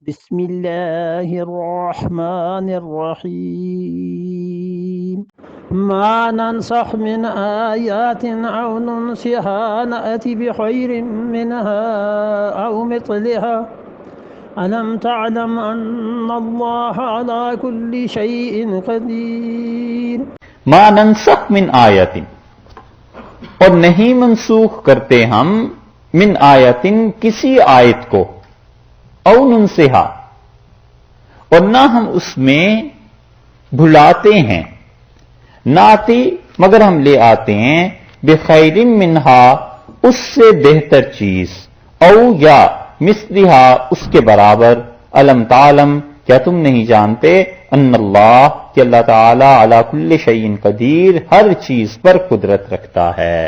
بسم الله الرحمن الرحيم ما ننسخ من آيات أو ننسها نأتي بخير منها أو مثلها ألم تعلم أن الله على كل شيء قدير ما ننسخ من آیت، اور نہیں منسوخ کرتے ہم من آیتن کسی آیت کو، او ننسہا، اور نہ ہم اس میں بھلاتے ہیں، ناتی مگر ہم لے آتے ہیں بخیر منہا اس سے بہتر چیز، او یا مثلہا اس کے برابر، الم تعلم کیا تم نہیں جانتے، ان اللہ کہ اللہ تعالی علی کل شیء قدیر ہر چیز پر قدرت رکھتا ہے۔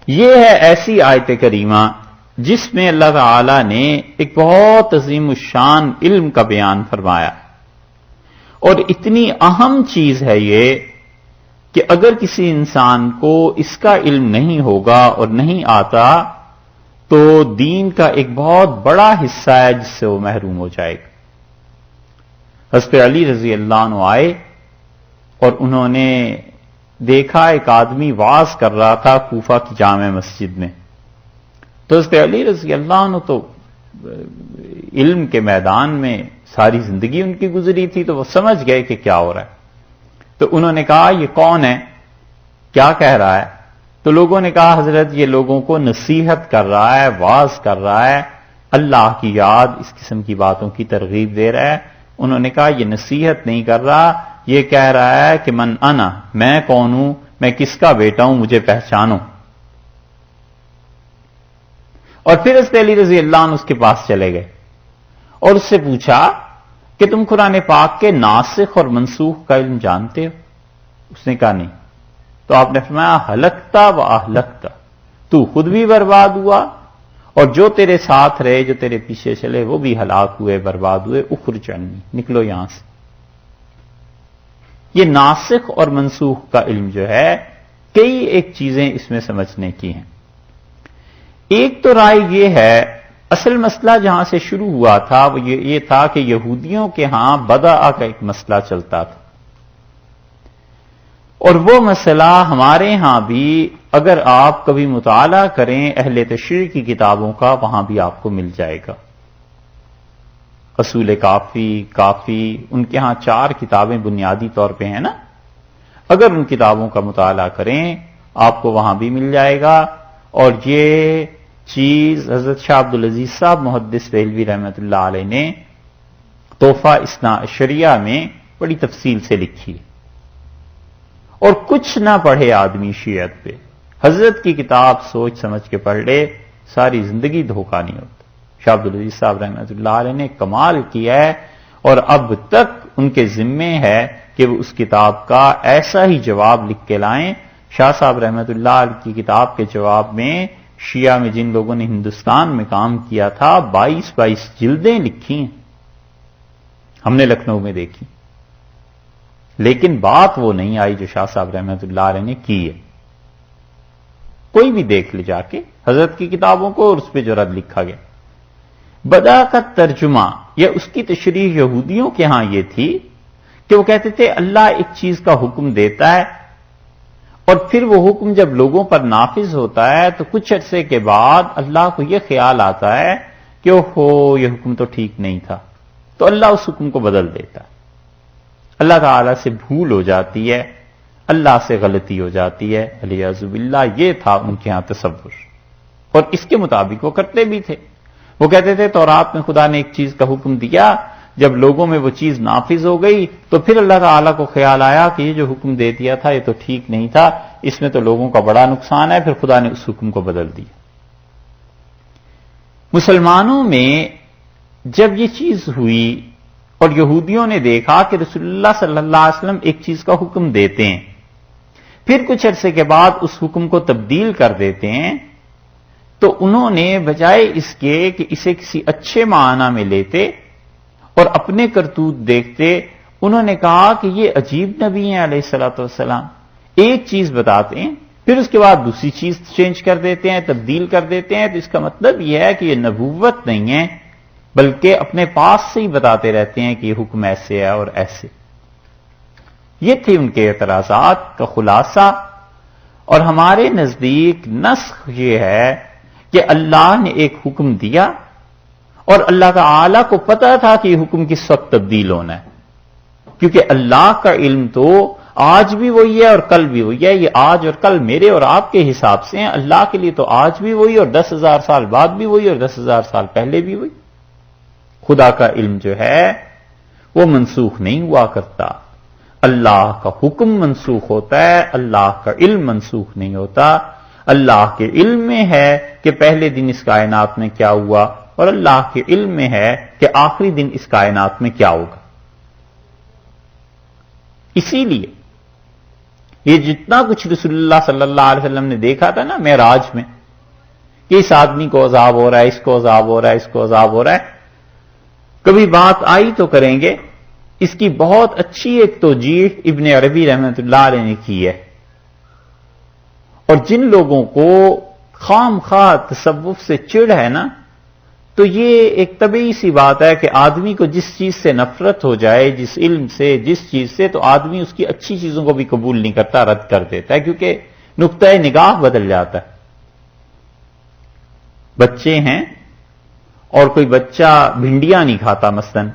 یہ ہے ایسی آیت کریمہ جس میں اللہ تعالی نے ایک بہت عظیم الشان علم کا بیان فرمایا، اور اتنی اہم چیز ہے یہ کہ اگر کسی انسان کو اس کا علم نہیں ہوگا اور نہیں آتا تو دین کا ایک بہت بڑا حصہ ہے جس سے وہ محروم ہو جائے گا۔ حضرت علی رضی اللہ عنہ آئے اور انہوں نے دیکھا ایک آدمی وعظ کر رہا تھا کوفہ کی جامع مسجد میں، تو حضرت علی رضی اللہ عنہ تو علم کے میدان میں ساری زندگی ان کی گزری تھی، تو وہ سمجھ گئے کہ کیا ہو رہا ہے، تو انہوں نے کہا یہ کون ہے، کیا کہہ رہا ہے؟ تو لوگوں نے کہا حضرت یہ لوگوں کو نصیحت کر رہا ہے، وعظ کر رہا ہے، اللہ کی یاد اس قسم کی باتوں کی ترغیب دے رہا ہے۔ انہوں نے کہا یہ نصیحت نہیں کر رہا، یہ کہہ رہا ہے کہ من انا، میں کون ہوں، میں کس کا بیٹا ہوں، مجھے پہچانو۔ اور پھر حضرت علی رضی اللہ عنہ اس کے پاس چلے گئے اور اس سے پوچھا کہ تم قرآن پاک کے ناسخ اور منسوخ کا علم جانتے ہو؟ اس نے کہا نہیں۔ تو آپ نے فرمایا ہلکتا و اہلکتا، تو خود بھی برباد ہوا اور جو تیرے ساتھ رہے، جو تیرے پیچھے چلے، وہ بھی ہلاک ہوئے، برباد ہوئے، اخرج عنی، نکلو یہاں سے۔ یہ ناسخ اور منسوخ کا علم جو ہے، کئی ایک چیزیں اس میں سمجھنے کی ہیں۔ ایک تو رائے یہ ہے، اصل مسئلہ جہاں سے شروع ہوا تھا وہ یہ تھا کہ یہودیوں کے ہاں بدع کا ایک مسئلہ چلتا تھا، اور وہ مسئلہ ہمارے ہاں بھی اگر آپ کبھی مطالعہ کریں اہل تشریع کی کتابوں کا، وہاں بھی آپ کو مل جائے گا۔ اصول کافی ان کے ہاں 4 کتابیں بنیادی طور پہ ہیں نا، اگر ان کتابوں کا مطالعہ کریں آپ کو وہاں بھی مل جائے گا۔ اور یہ چیز حضرت شاہ عبدالعزیز صاحب محدث دہلوی رحمۃ اللہ علیہ نے تحفہ اثنا عشریہ میں بڑی تفصیل سے لکھی ہے۔ اور کچھ نہ پڑھے آدمی شیعت پہ، حضرت کی کتاب سوچ سمجھ کے پڑھ لے، ساری زندگی دھوکہ نہیں ہوتا۔ شاہ عبدالعزیز صاحب رحمۃ اللہ علیہ نے کمال کیا ہے، اور اب تک ان کے ذمے ہے کہ وہ اس کتاب کا ایسا ہی جواب لکھ کے لائیں۔ شاہ صاحب رحمۃ اللہ علیہ کی کتاب کے جواب میں شیعہ میں جن لوگوں نے ہندوستان میں کام کیا تھا 22 جلدیں لکھی ہیں، ہم نے لکھنؤ میں دیکھی، لیکن بات وہ نہیں آئی جو شاہ صاحب رحمۃ اللہ علیہ نے کی ہے۔ کوئی بھی دیکھ لے جا کے حضرت کی کتابوں کو اور اس پہ جو رد لکھا گیا۔ بدع کا ترجمہ یا اس کی تشریح یہودیوں کے ہاں یہ تھی کہ وہ کہتے تھے اللہ ایک چیز کا حکم دیتا ہے، اور پھر وہ حکم جب لوگوں پر نافذ ہوتا ہے تو کچھ عرصے کے بعد اللہ کو یہ خیال آتا ہے کہ اوہو یہ حکم تو ٹھیک نہیں تھا، تو اللہ اس حکم کو بدل دیتا ہے۔ اللہ تعالیٰ سے بھول ہو جاتی ہے، اللہ سے غلطی ہو جاتی ہے، علیاذ باللہ۔ یہ تھا ان کے ہاں تصور، اور اس کے مطابق وہ کرتے بھی تھے۔ وہ کہتے تھے تورات میں خدا نے ایک چیز کا حکم دیا، جب لوگوں میں وہ چیز نافذ ہو گئی تو پھر اللہ تعالیٰ کو خیال آیا کہ یہ جو حکم دے دیا تھا یہ تو ٹھیک نہیں تھا، اس میں تو لوگوں کا بڑا نقصان ہے، پھر خدا نے اس حکم کو بدل دیا۔ مسلمانوں میں جب یہ چیز ہوئی اور یہودیوں نے دیکھا کہ رسول اللہ صلی اللہ علیہ وسلم ایک چیز کا حکم دیتے ہیں، پھر کچھ عرصے کے بعد اس حکم کو تبدیل کر دیتے ہیں، تو انہوں نے بجائے اس کے کہ اسے کسی اچھے معنی میں لیتے اور اپنے کرتوت دیکھتے، انہوں نے کہا کہ یہ عجیب نبی ہیں علیہ الصلوۃ والسلام، ایک چیز بتاتے ہیں پھر اس کے بعد دوسری چیز چینج کر دیتے ہیں، تبدیل کر دیتے ہیں، تو اس کا مطلب یہ ہے کہ یہ نبوت نہیں ہے، بلکہ اپنے پاس سے ہی بتاتے رہتے ہیں کہ یہ حکم ایسے ہے اور ایسے. یہ تھے ان کے اعتراضات کا خلاصہ. اور ہمارے نزدیک نسخ یہ ہے کہ اللہ نے ایک حکم دیا اور اللہ تعالی کو پتا تھا کہ یہ حکم کس وقت تبدیل ہونا ہے، کیونکہ اللہ کا علم تو آج بھی وہی ہے اور کل بھی وہی ہے. یہ آج اور کل میرے اور آپ کے حساب سے ہیں، اللہ کے لیے تو آج بھی وہی اور 10,000 سال بعد بھی وہی اور 10,000 سال پہلے بھی وہی. خدا کا علم جو ہے وہ منسوخ نہیں ہوا کرتا. اللہ کا حکم منسوخ ہوتا ہے، اللہ کا علم منسوخ نہیں ہوتا. اللہ کے علم میں ہے کہ پہلے دن اس کائنات میں کیا ہوا، اور اللہ کے علم میں ہے کہ آخری دن اس کائنات میں کیا ہوگا. اسی لیے یہ جتنا کچھ رسول اللہ صلی اللہ علیہ وسلم نے دیکھا تھا نا معراج میں، کہ اس آدمی کو عذاب ہو رہا ہے، اس کو عذاب ہو رہا ہے، اس کو عذاب ہو رہا ہے، کبھی بات آئی تو کریں گے. اس کی بہت اچھی ایک توجیہ ابن عربی رحمۃ اللہ علیہ نے کی ہے. اور جن لوگوں کو خام خواہ تصوف سے چڑ ہے نا، تو یہ ایک طبیعی سی بات ہے کہ آدمی کو جس چیز سے نفرت ہو جائے، جس علم سے، جس چیز سے، تو آدمی اس کی اچھی چیزوں کو بھی قبول نہیں کرتا، رد کر دیتا ہے، کیونکہ نقطۂ نگاہ بدل جاتا ہے. بچے ہیں اور کوئی بچہ بھنڈیاں نہیں کھاتا مثلاً،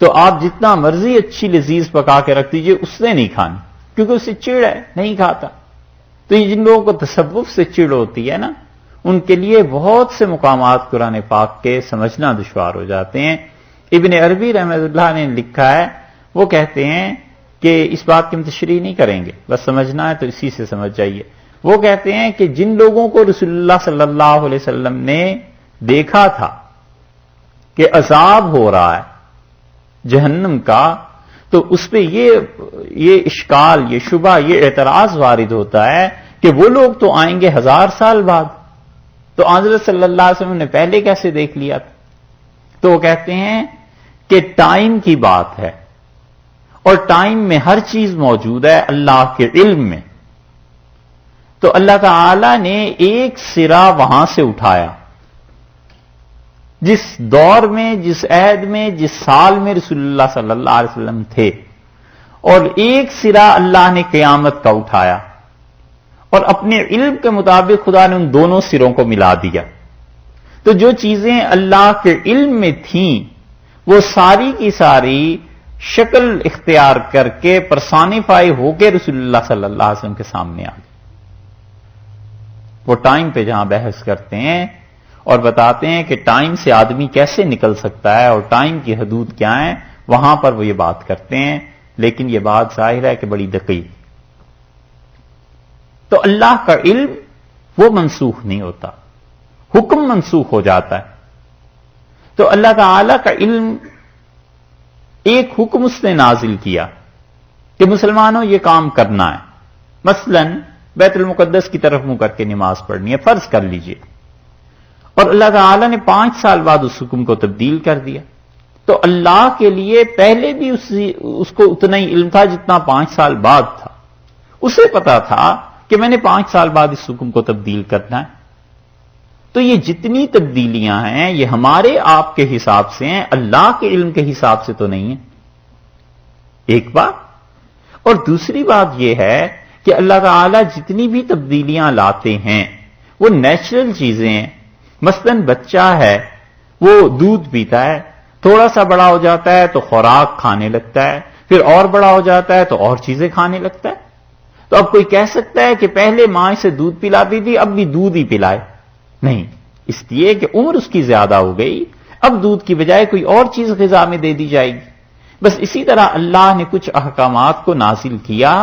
تو آپ جتنا مرضی اچھی لذیذ پکا کے رکھ دیجئے، اس نے نہیں کھانی، کیونکہ اس سے چڑ ہے، نہیں کھاتا. تو یہ جن لوگوں کو تصوف سے چڑ ہوتی ہے نا، ان کے لیے بہت سے مقامات قرآن پاک کے سمجھنا دشوار ہو جاتے ہیں. ابن عربی رحمۃ اللہ نے لکھا ہے، وہ کہتے ہیں کہ اس بات کی ہم تشریح نہیں کریں گے، بس سمجھنا ہے تو اسی سے سمجھ جائیے. وہ کہتے ہیں کہ جن لوگوں کو رسول اللہ صلی اللہ علیہ وسلم نے دیکھا تھا کہ عذاب ہو رہا ہے جہنم کا، تو اس پہ یہ اشکال، یہ شبہ، یہ اعتراض وارد ہوتا ہے کہ وہ لوگ تو آئیں گے 1000 سال بعد، تو حضرت صلی اللہ علیہ وسلم نے پہلے کیسے دیکھ لیا تھا؟ تو وہ کہتے ہیں کہ ٹائم کی بات ہے، اور ٹائم میں ہر چیز موجود ہے اللہ کے علم میں. تو اللہ تعالی نے ایک سرا وہاں سے اٹھایا، جس دور میں، جس عہد میں، جس سال میں رسول اللہ صلی اللہ علیہ وسلم تھے، اور ایک سرا اللہ نے قیامت کا اٹھایا، اور اپنے علم کے مطابق خدا نے ان دونوں سروں کو ملا دیا. تو جو چیزیں اللہ کے علم میں تھیں وہ ساری کی ساری شکل اختیار کر کے پرسانیفائی ہو کے رسول اللہ صلی اللہ علیہ وسلم کے سامنے آ گئی. وہ ٹائم پہ جہاں بحث کرتے ہیں اور بتاتے ہیں کہ ٹائم سے آدمی کیسے نکل سکتا ہے اور ٹائم کی حدود کیا ہیں، وہاں پر وہ یہ بات کرتے ہیں. لیکن یہ بات ظاہر ہے کہ بڑی دقیق. تو اللہ کا علم وہ منسوخ نہیں ہوتا، حکم منسوخ ہو جاتا ہے. تو اللہ تعالی کا علم، ایک حکم اس نے نازل کیا کہ مسلمانوں یہ کام کرنا ہے. مثلا بیت المقدس کی طرف منہ کر کے نماز پڑھنی ہے، فرض کر لیجئے، اور اللہ تعالی نے 5 سال بعد اس حکم کو تبدیل کر دیا. تو اللہ کے لیے پہلے بھی اس کو اتنا ہی علم تھا جتنا 5 سال بعد تھا. اسے پتا تھا کہ میں نے 5 سال بعد اس حکم کو تبدیل کرنا ہے. تو یہ جتنی تبدیلیاں ہیں یہ ہمارے آپ کے حساب سے ہیں، اللہ کے علم کے حساب سے تو نہیں ہے. ایک بات. اور دوسری بات یہ ہے کہ اللہ تعالی جتنی بھی تبدیلیاں لاتے ہیں وہ نیچرل چیزیں ہیں. مثلا بچہ ہے، وہ دودھ پیتا ہے، تھوڑا سا بڑا ہو جاتا ہے تو خوراک کھانے لگتا ہے، پھر اور بڑا ہو جاتا ہے تو اور چیزیں کھانے لگتا ہے. تو اب کوئی کہہ سکتا ہے کہ پہلے ماں سے دودھ پلاتی تھی اب بھی دودھ ہی پلائے؟ نہیں، اس لیے کہ عمر اس کی زیادہ ہو گئی، اب دودھ کی بجائے کوئی اور چیز غذا میں دے دی جائے گی. بس اسی طرح اللہ نے کچھ احکامات کو نازل کیا،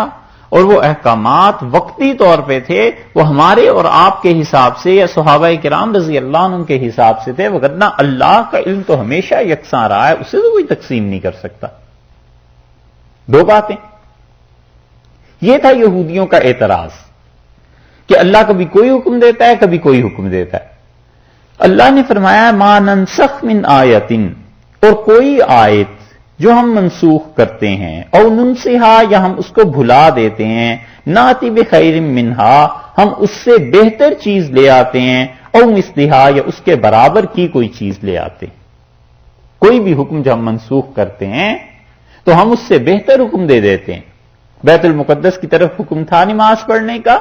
اور وہ احکامات وقتی طور پہ تھے، وہ ہمارے اور آپ کے حساب سے یا صحابہ کرام رضی اللہ عنہ کے حساب سے تھے، وگرنہ اللہ کا علم تو ہمیشہ یکساں رہا ہے، اسے تو کوئی تقسیم نہیں کر سکتا. 2 باتیں. یہ تھا یہودیوں کا اعتراض کہ اللہ کبھی کوئی حکم دیتا ہے، کبھی کوئی حکم دیتا ہے. اللہ نے فرمایا ما ننسخ من آیت، اور کوئی آیت جو ہم منسوخ کرتے ہیں، اور ننسہا یا ہم اس کو بھلا دیتے ہیں، ناتی بخیر منہا ہم اس سے بہتر چیز لے آتے ہیں، اور مثلہا یا اس کے برابر کی کوئی چیز لے آتے ہیں. کوئی بھی حکم جب ہم منسوخ کرتے ہیں تو ہم اس سے بہتر حکم دے دیتے ہیں. بیت المقدس کی طرف حکم تھا نماز پڑھنے کا،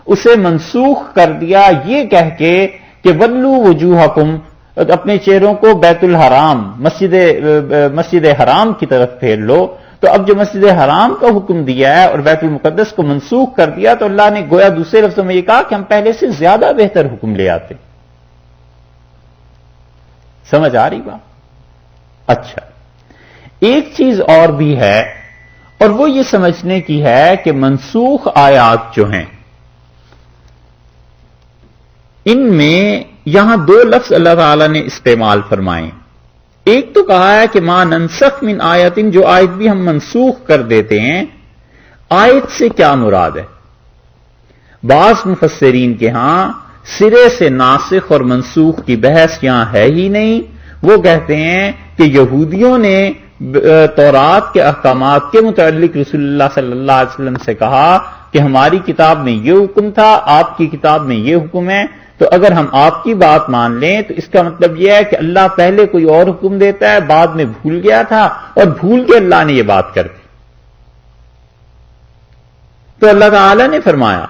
اسے منسوخ کر دیا یہ کہہ کے کہ ولو وجوہکم، اپنے چہروں کو بیت الحرام مسجد حرام کی طرف پھیر لو. تو اب جو مسجد حرام کا حکم دیا ہے اور بیت المقدس کو منسوخ کر دیا تو اللہ نے گویا دوسرے لفظوں میں یہ کہا کہ ہم پہلے سے زیادہ بہتر حکم لے آتے. سمجھ آ رہی بات؟ اچھا، ایک چیز اور بھی ہے، اور وہ یہ سمجھنے کی ہے کہ منسوخ آیات جو ہیں ان میں یہاں دو لفظ اللہ تعالی نے استعمال فرمائے. ایک تو کہا ہے کہ ما ننسخ من آیتن، جو آیت بھی ہم منسوخ کر دیتے ہیں. آیت سے کیا مراد ہے؟ بعض مفسرین کے ہاں سرے سے ناسخ اور منسوخ کی بحث یہاں ہے ہی نہیں. وہ کہتے ہیں کہ یہودیوں نے تورات کے احکامات کے متعلق رسول اللہ صلی اللہ علیہ وسلم سے کہا کہ ہماری کتاب میں یہ حکم تھا، آپ کی کتاب میں یہ حکم ہے، تو اگر ہم آپ کی بات مان لیں تو اس کا مطلب یہ ہے کہ اللہ پہلے کوئی اور حکم دیتا ہے، بعد میں بھول گیا تھا اور بھول کے اللہ نے یہ بات کر دی. تو اللہ تعالی نے فرمایا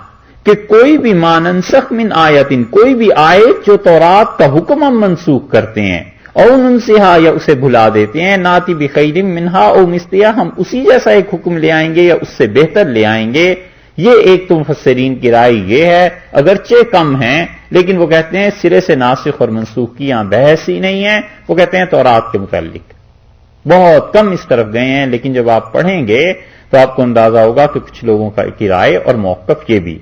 کہ کوئی بھی ما ننسخ من آیتن، کوئی بھی آیت جو تورات کا حکم ہم منسوخ کرتے ہیں، او ننسہا، یا اسے بھلا دیتے ہیں، ناتی بخیر منہا او مثلہا، ہم اسی جیسا ایک حکم لے آئیں گے یا اس سے بہتر لے آئیں گے. یہ ایک تو مفسرین کی رائے یہ ہے، اگرچہ کم ہیں لیکن وہ کہتے ہیں سرے سے ناسخ اور منسوخ کی یہاں بحث ہی نہیں ہے. وہ کہتے ہیں تورات کے متعلق بہت کم اس طرف گئے ہیں، لیکن جب آپ پڑھیں گے تو آپ کو اندازہ ہوگا کہ کچھ لوگوں کی رائے اور موقف یہ بھی.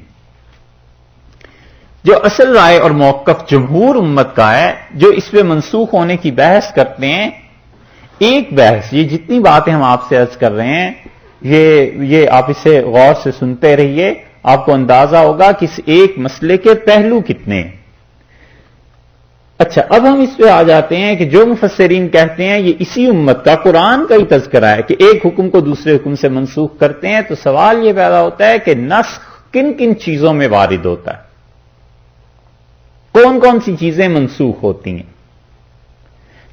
جو اصل رائے اور موقف جمہور امت کا ہے جو اس پہ منسوخ ہونے کی بحث کرتے ہیں، ایک بحث، یہ جتنی باتیں ہم آپ سے عرض کر رہے ہیں یہ آپ اسے غور سے سنتے رہیے، آپ کو اندازہ ہوگا کہ اس ایک مسئلے کے پہلو کتنے ہیں. اچھا، اب ہم اس پہ آ جاتے ہیں کہ جو مفسرین کہتے ہیں یہ اسی امت کا قرآن کا ہی تذکرہ ہے کہ ایک حکم کو دوسرے حکم سے منسوخ کرتے ہیں، تو سوال یہ پیدا ہوتا ہے کہ نسخ کن کن چیزوں میں وارد ہوتا ہے، کون کون سی چیزیں منسوخ ہوتی ہیں.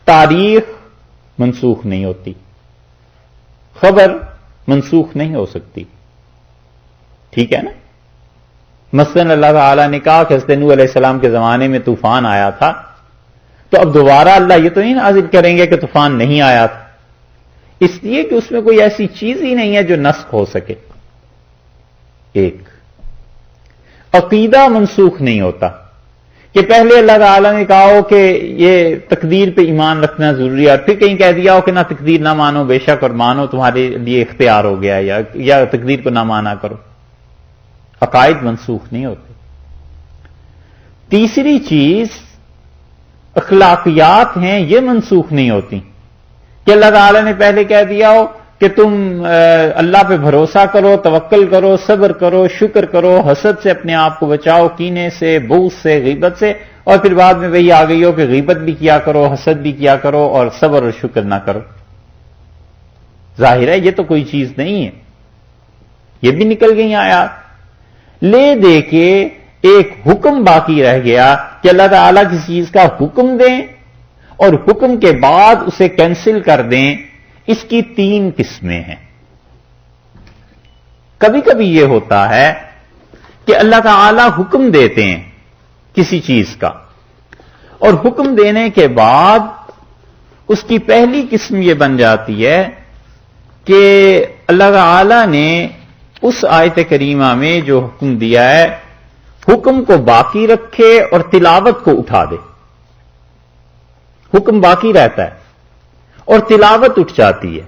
تاریخ منسوخ نہیں ہوتی، خبر منسوخ نہیں ہو سکتی، ٹھیک ہے نا. مثلا اللہ تعالی نے کہا کہ حضرت نوح علیہ السلام کے زمانے میں طوفان آیا تھا، تو اب دوبارہ اللہ یہ تو نہیں نازل کریں گے کہ طوفان نہیں آیا تھا، اس لیے کہ اس میں کوئی ایسی چیز ہی نہیں ہے جو نسخ ہو سکے. ایک عقیدہ منسوخ نہیں ہوتا کہ پہلے اللہ تعالیٰ نے کہا ہو کہ یہ تقدیر پہ ایمان رکھنا ضروری ہے، اور پھر کہیں کہہ دیا ہو کہ نہ تقدیر نہ مانو، بے شک اور مانو تمہارے لیے اختیار ہو گیا، یا تقدیر کو نہ مانا کرو. عقائد منسوخ نہیں ہوتے. تیسری چیز اخلاقیات ہیں، یہ منسوخ نہیں ہوتی کہ اللہ تعالیٰ نے پہلے کہہ دیا ہو کہ تم اللہ پہ بھروسہ کرو، توکل کرو، صبر کرو، شکر کرو، حسد سے اپنے آپ کو بچاؤ، کینے سے، بغض سے، غیبت سے، اور پھر بعد میں وہی آ گئی ہو کہ غیبت بھی کیا کرو، حسد بھی کیا کرو اور صبر اور شکر نہ کرو. ظاہر ہے یہ تو کوئی چیز نہیں ہے، یہ بھی نکل گئی آیات. لے دے کے ایک حکم باقی رہ گیا کہ اللہ تعالیٰ کسی چیز کا حکم دیں اور حکم کے بعد اسے کینسل کر دیں. اس کی 3 قسمیں ہیں. کبھی کبھی یہ ہوتا ہے کہ اللہ تعالی حکم دیتے ہیں کسی چیز کا، اور حکم دینے کے بعد اس کی پہلی قسم یہ بن جاتی ہے کہ اللہ تعالی نے اس آیت کریمہ میں جو حکم دیا ہے حکم کو باقی رکھے اور تلاوت کو اٹھا دے. حکم باقی رہتا ہے اور تلاوت اٹھ جاتی ہے.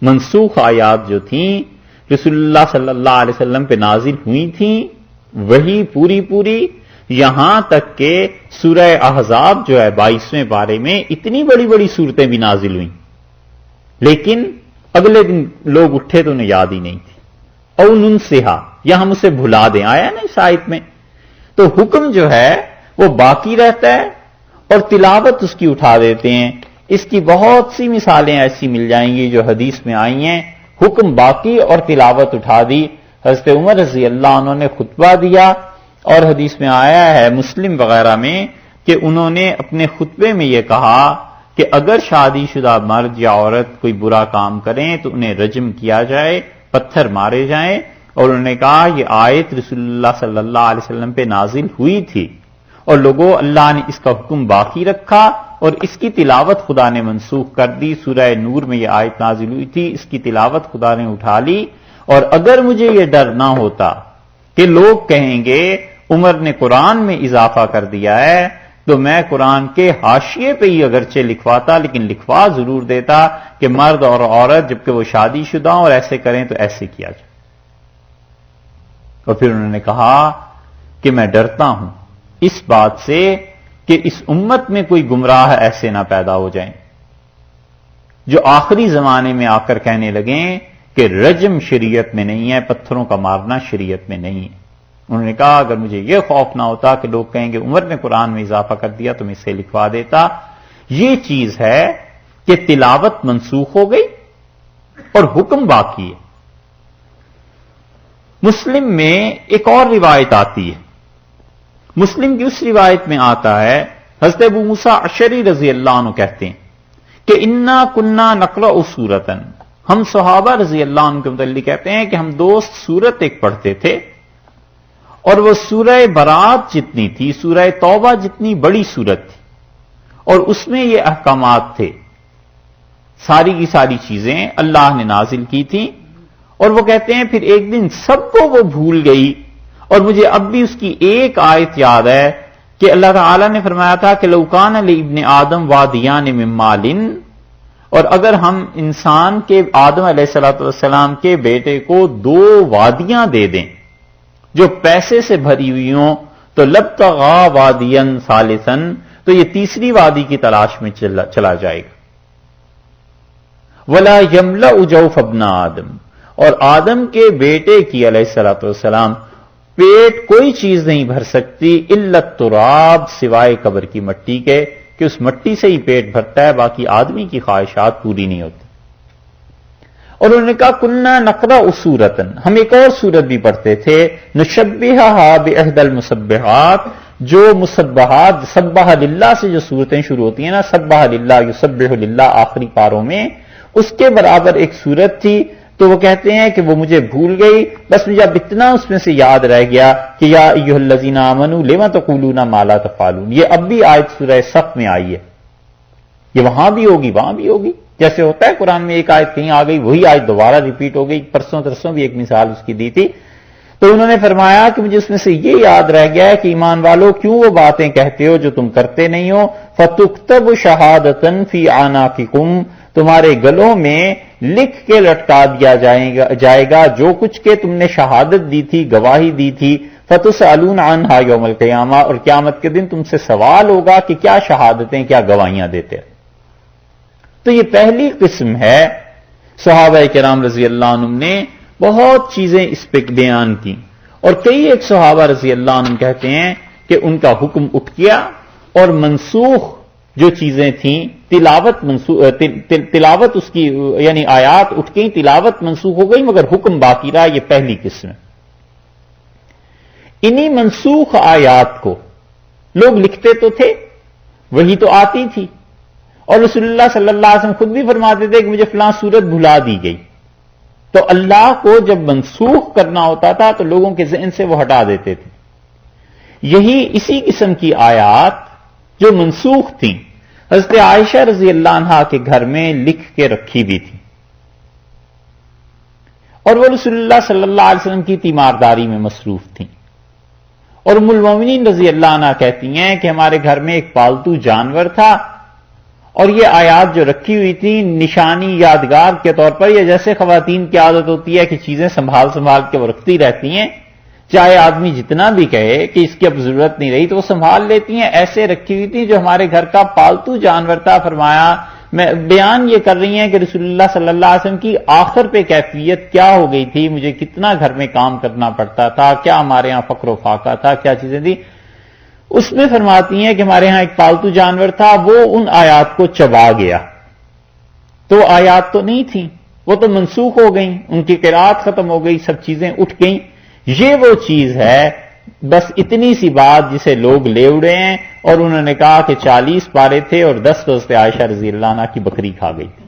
منسوخ آیات جو تھیں رسول اللہ صلی اللہ علیہ وسلم پہ نازل ہوئی تھیں وہی پوری یہاں تک کہ سورہ احزاب جو ہے 22ویں پارے میں اتنی بڑی بڑی صورتیں بھی نازل ہوئیں، لیکن اگلے دن لوگ اٹھے تو انہیں یاد ہی نہیں تھی. او ننسہا، یا ہم اسے بھلا دیں، آیا نا اس آیت میں. تو حکم جو ہے وہ باقی رہتا ہے اور تلاوت اس کی اٹھا دیتے ہیں. اس کی بہت سی مثالیں ایسی مل جائیں گی جو حدیث میں آئی ہیں. حکم باقی اور تلاوت اٹھا دی. حضرت عمر رضی اللہ عنہ نے خطبہ دیا اور حدیث میں آیا ہے مسلم وغیرہ میں کہ انہوں نے اپنے خطبے میں یہ کہا کہ اگر شادی شدہ مرد یا عورت کوئی برا کام کریں تو انہیں رجم کیا جائے، پتھر مارے جائیں، اور انہوں نے کہا یہ آیت رسول اللہ صلی اللہ علیہ وسلم پہ نازل ہوئی تھی اور لوگوں اللہ نے اس کا حکم باقی رکھا اور اس کی تلاوت خدا نے منسوخ کر دی۔ سورہ نور میں یہ آیت نازل ہوئی تھی، اس کی تلاوت خدا نے اٹھا لی، اور اگر مجھے یہ ڈر نہ ہوتا کہ لوگ کہیں گے عمر نے قرآن میں اضافہ کر دیا ہے تو میں قرآن کے حاشیے پہ ہی اگرچہ لکھواتا لیکن لکھوا ضرور دیتا کہ مرد اور عورت جبکہ وہ شادی شدہ اور ایسے کریں تو ایسے کیا جائے۔ اور پھر انہوں نے کہا کہ میں ڈرتا ہوں اس بات سے کہ اس امت میں کوئی گمراہ ایسے نہ پیدا ہو جائیں جو آخری زمانے میں آ کر کہنے لگیں کہ رجم شریعت میں نہیں ہے، پتھروں کا مارنا شریعت میں نہیں ہے۔ انہوں نے کہا اگر مجھے یہ خوف نہ ہوتا کہ لوگ کہیں گے عمر نے قرآن میں اضافہ کر دیا تو میں اسے لکھوا دیتا۔ یہ چیز ہے کہ تلاوت منسوخ ہو گئی اور حکم باقی ہے۔ مسلم میں ایک اور روایت آتی ہے، مسلم کی اس روایت میں آتا ہے، حضرت ابو موسیٰ اشعری رضی اللہ عنہ کہتے ہیں کہ انا کننا نقرأ سورۃ، ہم صحابہ رضی اللہ عنہ کے متعلق کہتے ہیں کہ ہم دوست سورت ایک پڑھتے تھے اور وہ سورہ برات جتنی تھی، سورہ توبہ جتنی بڑی سورت تھی اور اس میں یہ احکامات تھے، ساری کی ساری چیزیں اللہ نے نازل کی تھیں، اور وہ کہتے ہیں پھر ایک دن سب کو وہ بھول گئی اور مجھے اب بھی اس کی ایک آیت یاد ہے کہ اللہ تعالیٰ نے فرمایا تھا کہ لو کان لابن آدم وادیان من مال، اور اگر ہم انسان کے آدم علیہ السلام کے بیٹے کو 2 وادیاں دے دیں جو پیسے سے بھری ہوئی ہوں تو لبتغا وادیا ثالثا، تو یہ تیسری وادی کی تلاش میں چلا جائے گا۔ ولا یملأ جوف ابن آدم، اور آدم کے بیٹے کی علیہ السلام پیٹ کوئی چیز نہیں بھر سکتی الا التراب، سوائے قبر کی مٹی کے، کہ اس مٹی سے ہی پیٹ بھرتا ہے، باقی آدمی کی خواہشات پوری نہیں ہوتی۔ اور انہوں نے کہا کننا نقرأ سورۃ، ہم ایک اور سورت بھی پڑھتے تھے، نشبہھا باحدی المسبحات، جو مسبحات سبح للہ سے جو صورتیں شروع ہوتی ہیں نا، سبح للہ یسبح للہ آخری پاروں میں، اس کے برابر ایک سورت تھی، تو وہ کہتے ہیں کہ وہ مجھے بھول گئی، بس مجھے اب اتنا اس میں سے یاد رہ گیا کہ یا ایھا الذین آمنوا لم تقولون ما لا تفعلون، یہ اب بھی آیت سورہ صف میں آئی ہے، یہ وہاں بھی ہوگی وہاں بھی ہوگی، جیسے ہوتا ہے قرآن میں ایک آیت کہیں آ گئی وہی آیت دوبارہ ریپیٹ ہو گئی، پرسوں ترسوں بھی ایک مثال اس کی دی تھی۔ تو انہوں نے فرمایا کہ مجھے اس میں سے یہ یاد رہ گیا ہے کہ ایمان والو کیوں وہ باتیں کہتے ہو جو تم کرتے نہیں ہو، فَتُكْتَبُ شَهَادَةً فِي أَعْنَاقِكُمْ، تمہارے گلوں میں لکھ کے لٹکا دیا جائے گا جو کچھ کہ تم نے شہادت دی تھی، گواہی دی تھی، فَتُسْأَلُونَ عَنْهَا يَوْمَ الْقِيَامَةِ، اور قیامت کے دن تم سے سوال ہوگا کہ کیا شہادتیں کیا گواہیاں دیتے۔ تو یہ پہلی قسم ہے، صحابہ کرام رضی اللہ عنہم نے بہت چیزیں اس پہ بیان کی، اور کئی ایک صحابہ رضی اللہ عنہم کہتے ہیں کہ ان کا حکم اٹھ گیا اور منسوخ جو چیزیں تھیں تلاوت اس کی یعنی آیات اٹھ گئی، تلاوت منسوخ ہو گئی مگر حکم باقی رہا، یہ پہلی قسم ہے۔ انہی منسوخ آیات کو لوگ لکھتے تو تھے، وہی تو آتی تھی، اور رسول اللہ صلی اللہ علیہ وسلم خود بھی فرماتے تھے کہ مجھے فلاں سورت بھلا دی گئی، تو اللہ کو جب منسوخ کرنا ہوتا تھا تو لوگوں کے ذہن سے وہ ہٹا دیتے تھے۔ یہی اسی قسم کی آیات جو منسوخ تھیں حضرت عائشہ رضی اللہ عنہا کے گھر میں لکھ کے رکھی بھی تھی، اور وہ رسول اللہ صلی اللہ علیہ وسلم کی تیمارداری میں مصروف تھیں، اور ام المومنین رضی اللہ عنہا کہتی ہیں کہ ہمارے گھر میں ایک پالتو جانور تھا، اور یہ آیات جو رکھی ہوئی تھی نشانی یادگار کے طور پر، یا جیسے خواتین کی عادت ہوتی ہے کہ چیزیں سنبھال کے وہ رکھتی رہتی ہیں، چاہے آدمی جتنا بھی کہے کہ اس کی اب ضرورت نہیں رہی تو وہ سنبھال لیتی ہیں، ایسے رکھی ہوئی تھی جو ہمارے گھر کا پالتو جانور تھا۔ فرمایا میں بیان یہ کر رہی ہیں کہ رسول اللہ صلی اللہ علیہ وسلم کی آخر پہ کیفیت کیا ہو گئی تھی، مجھے کتنا گھر میں کام کرنا پڑتا تھا، کیا ہمارے ہاں فقر و فاقہ تھا، کیا چیزیں تھی۔ اس میں فرماتی ہیں کہ ہمارے ہاں ایک پالتو جانور تھا، وہ ان آیات کو چبا گیا، تو آیات تو نہیں تھیں، وہ تو منسوخ ہو گئیں، ان کی قرات ختم ہو گئی، سب چیزیں اٹھ گئیں۔ یہ وہ چیز ہے، بس اتنی سی بات جسے لوگ لے اڑے ہیں اور انہوں نے کہا کہ 40 پارے تھے اور 10 روز پہ عائشہ رضی اللہ عنہا کی بکری کھا گئی تھی.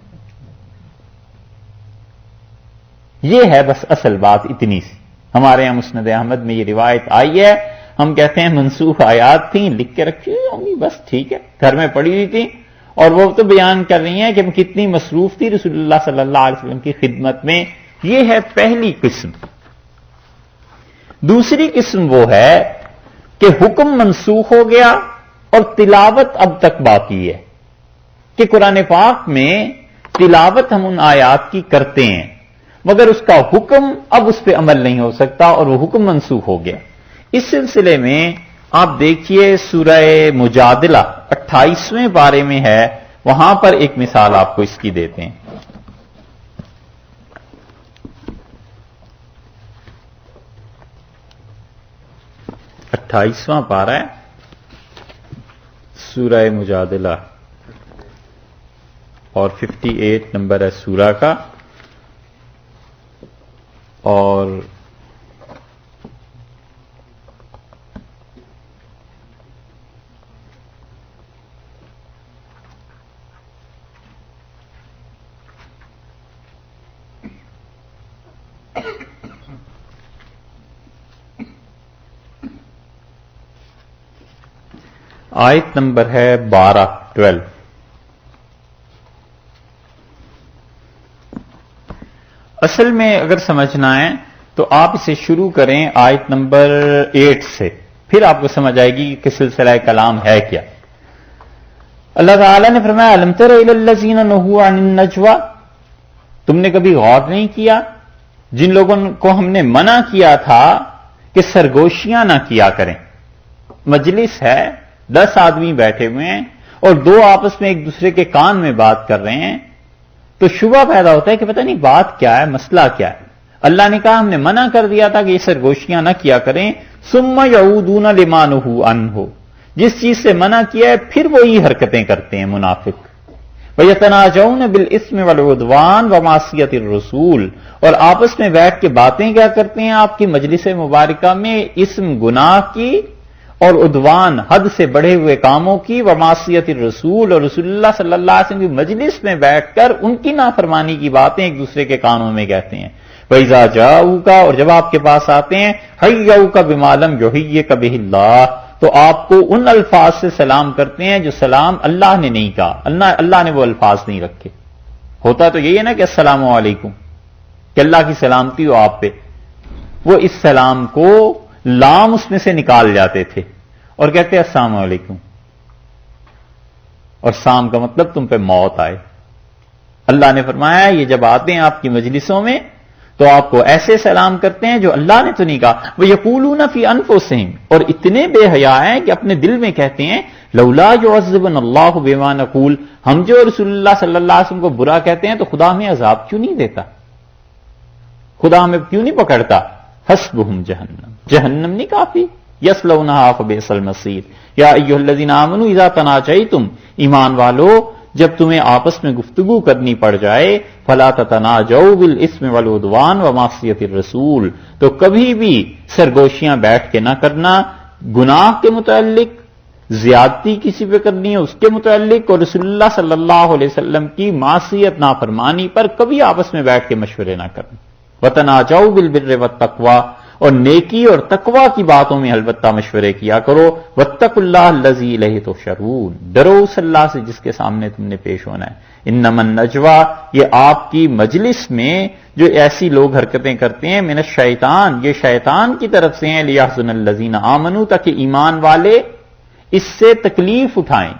یہ ہے بس اصل بات اتنی سی. ہمارے یہاں مسند احمد میں یہ روایت آئی ہے. ہم کہتے ہیں منسوخ آیات تھیں, لکھ کے رکھی ہوئی ہوں گی, بس ٹھیک ہے, گھر میں پڑی ہوئی تھی, اور وہ تو بیان کر رہی ہیں کہ ہم کتنی مصروف تھی رسول اللہ صلی اللہ علیہ وسلم کی خدمت میں. یہ ہے پہلی قسم. دوسری قسم وہ ہے کہ حکم منسوخ ہو گیا اور تلاوت اب تک باقی ہے, کہ قرآن پاک میں تلاوت ہم ان آیات کی کرتے ہیں مگر اس کا حکم اب اس پہ عمل نہیں ہو سکتا اور وہ حکم منسوخ ہو گیا. اس سلسلے میں آپ دیکھیے سورہ مجادلہ 28ویں پارے میں ہے, وہاں پر ایک مثال آپ کو اس کی دیتے ہیں. 28واں پارہ ہے سورہ مجادلہ اور 58 نمبر ہے سورہ کا, اور آیت نمبر ہے 12. اصل میں اگر سمجھنا ہے تو آپ اسے شروع کریں آیت نمبر 8 سے, پھر آپ کو سمجھ آئے گی کہ سلسلہ کلام ہے کیا. اللہ تعالی نے فرمایا الم تر الی الذین نہوا عن النجوى, تم نے کبھی غور نہیں کیا جن لوگوں کو ہم نے منع کیا تھا کہ سرگوشیاں نہ کیا کریں. مجلس ہے, 10 آدمی بیٹھے ہوئے ہیں اور 2 آپس میں ایک دوسرے کے کان میں بات کر رہے ہیں, تو شبہ پیدا ہوتا ہے کہ پتہ نہیں بات کیا ہے, مسئلہ کیا ہے. اللہ نے کہا ہم نے منع کر دیا تھا کہ یہ سرگوشیاں نہ کیا کریں. ثم یعودون لما نہوا عنہ, جس چیز سے منع کیا ہے پھر وہی حرکتیں کرتے ہیں منافق. وَيَتَنَاجَوْنَ بِالْإِثْمِ وَالْعُدْوَانِ وَمَعْصِيَتِ الرَّسُولِ, اور آپس میں بیٹھ کے باتیں کیا کرتے ہیں آپ کی مجلس مبارکہ میں, اسم گناہ کی اور عدوان حد سے بڑھے ہوئے کاموں کی, ومعصیت الرسول, اور رسول اللہ صلی اللہ علیہ وسلم کی مجلس میں بیٹھ کر ان کی نافرمانی کی باتیں ایک دوسرے کے کانوں میں کہتے ہیں. وَإِذَا جَاءُوكَ, اور جب آپ کے پاس آتے ہیں, حَيَّوْكَ بِمَا لَمْ يُحْيِّكَ بِهِ اللَّهُ, تو آپ کو ان الفاظ سے سلام کرتے ہیں جو سلام اللہ نے نہیں کہا, اللہ نے وہ الفاظ نہیں رکھے. ہوتا تو یہی ہے نا کہ السلام علیکم, کہ اللہ کی سلامتی ہو آپ پہ, وہ اس سلام کو لام اس میں سے نکال جاتے تھے اور کہتے السلام علیکم, اور سام کا مطلب تم پہ موت آئے. اللہ نے فرمایا یہ جب آتے ہیں آپ کی مجلسوں میں تو آپ کو ایسے سلام کرتے ہیں جو اللہ نے تو نہیں کہا. وَيَقُولُونَ فِي أَنفُسِهِمْ, اور اتنے بے حیا ہیں کہ اپنے دل میں کہتے ہیں لولا يعذبنا اللہ بما نقول, ہم جو رسول اللہ صلی اللہ علیہ وسلم کو برا کہتے ہیں تو خدا ہمیں عذاب کیوں نہیں دیتا, خدا ہمیں کیوں نہیں پکڑتا. حسبهم جہنم, جہنم نہیں کافی, یصلونها فبئس المصیر. یا ایھا الذین آمنوا اذا تناجیتم, ایمان والو جب تمہیں آپس میں گفتگو کرنی پڑ جائے, فلا تتناجوا بالاسم والعدوان ومعصیت الرسول, تو کبھی بھی سرگوشیاں بیٹھ کے نہ کرنا, گناہ کے متعلق, زیادتی کسی پہ کرنی ہے اس کے متعلق, اور رسول اللہ صلی اللہ علیہ وسلم کی معصیت نافرمانی پر کبھی آپس میں بیٹھ کے مشورے نہ کرنا. وتناجوا بالبر والتقوی, اور نیکی اور تقوی کی باتوں میں البتہ مشورے کیا کرو. واتقوا اللہ الذی الیہ تحشرون, ڈرو اس اللہ سے جس کے سامنے تم نے پیش ہونا ہے. انما النجوى, یہ آپ کی مجلس میں جو ایسی لوگ حرکتیں کرتے ہیں, من الشیطان, یہ شیطان کی طرف سے ہیں, لیحزن الذین آمنوا, تاکہ ایمان والے اس سے تکلیف اٹھائیں,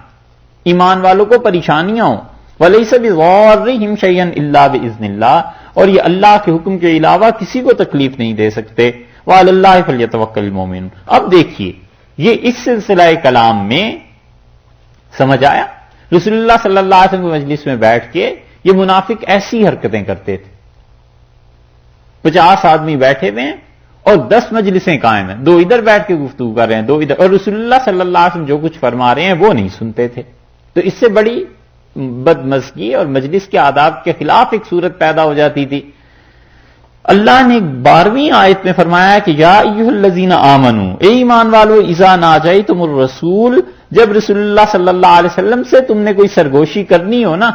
ایمان والوں کو پریشانیاں ہوں. ولیس بضارہم شیئا الا باذن اللہ, اور یہ اللہ کے حکم کے علاوہ کسی کو تکلیف نہیں دے سکتے. وعلی اللہ فلیتوکل المؤمنون. اب دیکھیے یہ اس سلسلہ کلام میں سمجھ آیا, رسول اللہ صلی اللہ علیہ وسلم کی مجلس میں بیٹھ کے یہ منافق ایسی حرکتیں کرتے تھے. 50 آدمی بیٹھے ہوئے ہیں اور 10 مجلسیں قائم ہیں, 2 ادھر بیٹھ کے گفتگو کر رہے ہیں, 2 ادھر, اور رسول اللہ صلی اللہ علیہ وسلم جو کچھ فرما رہے ہیں وہ نہیں سنتے تھے. تو اس سے بڑی بدمزگی اور مجلس کے آداب کے خلاف ایک صورت پیدا ہو جاتی تھی. اللہ نے 12ویں آیت میں فرمایا کہ یا ایھا الذین آمنو، اے ایمان والو، اذا ناجیتم الرسول، جب رسول اللہ صلی اللہ علیہ وسلم سے تم نے کوئی سرگوشی کرنی ہو نا.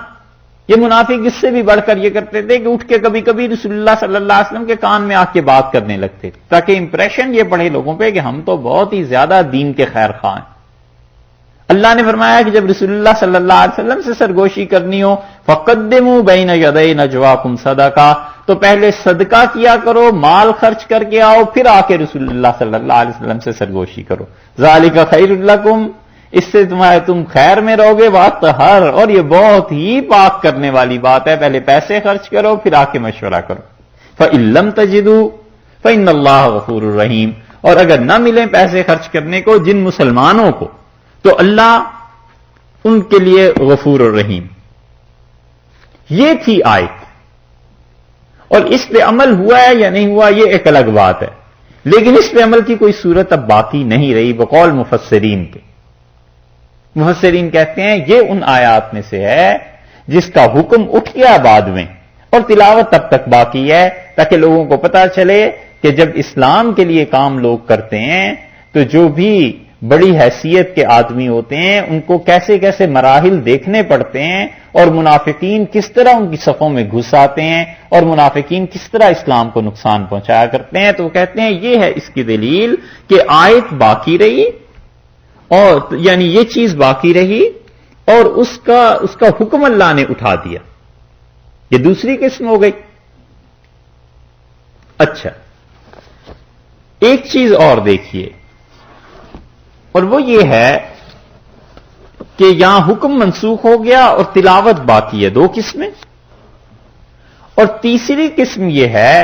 یہ منافق اس سے بھی بڑھ کر یہ کرتے تھے کہ اٹھ کے کبھی کبھی رسول اللہ صلی اللہ علیہ وسلم کے کان میں آ کے بات کرنے لگتے تھے تاکہ امپریشن یہ پڑے لوگوں پہ کہ ہم تو بہت ہی زیادہ دین کے خیر خواہ ہیں. اللہ نے فرمایا کہ جب رسول اللہ صلی اللہ علیہ وسلم سے سرگوشی کرنی ہو فقدموا بین یدی نجواکم صدقہ، تو پہلے صدقہ کیا کرو، مال خرچ کر کے آؤ، پھر آ کے رسول اللہ صلی اللہ علیہ وسلم سے سرگوشی کرو. ذالک خیر لکم، اس سے تم خیر میں رہو گے. واطہر، اور یہ بہت ہی پاک کرنے والی بات ہے، پہلے پیسے خرچ کرو پھر آ کے مشورہ کرو. فإن لم تجدوا فإن اللہ غفور رحیم، اور اگر نہ ملیں پیسے خرچ کرنے کو جن مسلمانوں کو، تو اللہ ان کے لیے غفور الرحیم. یہ تھی آیت، اور اس پہ عمل ہوا ہے یا نہیں ہوا یہ ایک الگ بات ہے، لیکن اس پہ عمل کی کوئی صورت اب باقی نہیں رہی بقول مفسرین کے. مفسرین کہتے ہیں یہ ان آیات میں سے ہے جس کا حکم اٹھ گیا بعد میں، اور تلاوت تب تک باقی ہے تاکہ لوگوں کو پتا چلے کہ جب اسلام کے لیے کام لوگ کرتے ہیں تو جو بھی بڑی حیثیت کے آدمی ہوتے ہیں ان کو کیسے کیسے مراحل دیکھنے پڑتے ہیں، اور منافقین کس طرح ان کی صفوں میں گھس آتے ہیں، اور منافقین کس طرح اسلام کو نقصان پہنچایا کرتے ہیں. تو وہ کہتے ہیں یہ ہے اس کی دلیل کہ آیت باقی رہی، اور یعنی یہ چیز باقی رہی اور اس کا حکم اللہ نے اٹھا دیا. یہ دوسری قسم ہو گئی. اچھا، ایک چیز اور دیکھیے، اور وہ یہ ہے کہ یہاں حکم منسوخ ہو گیا اور تلاوت باقی ہے. دو قسمیں. اور تیسری قسم یہ ہے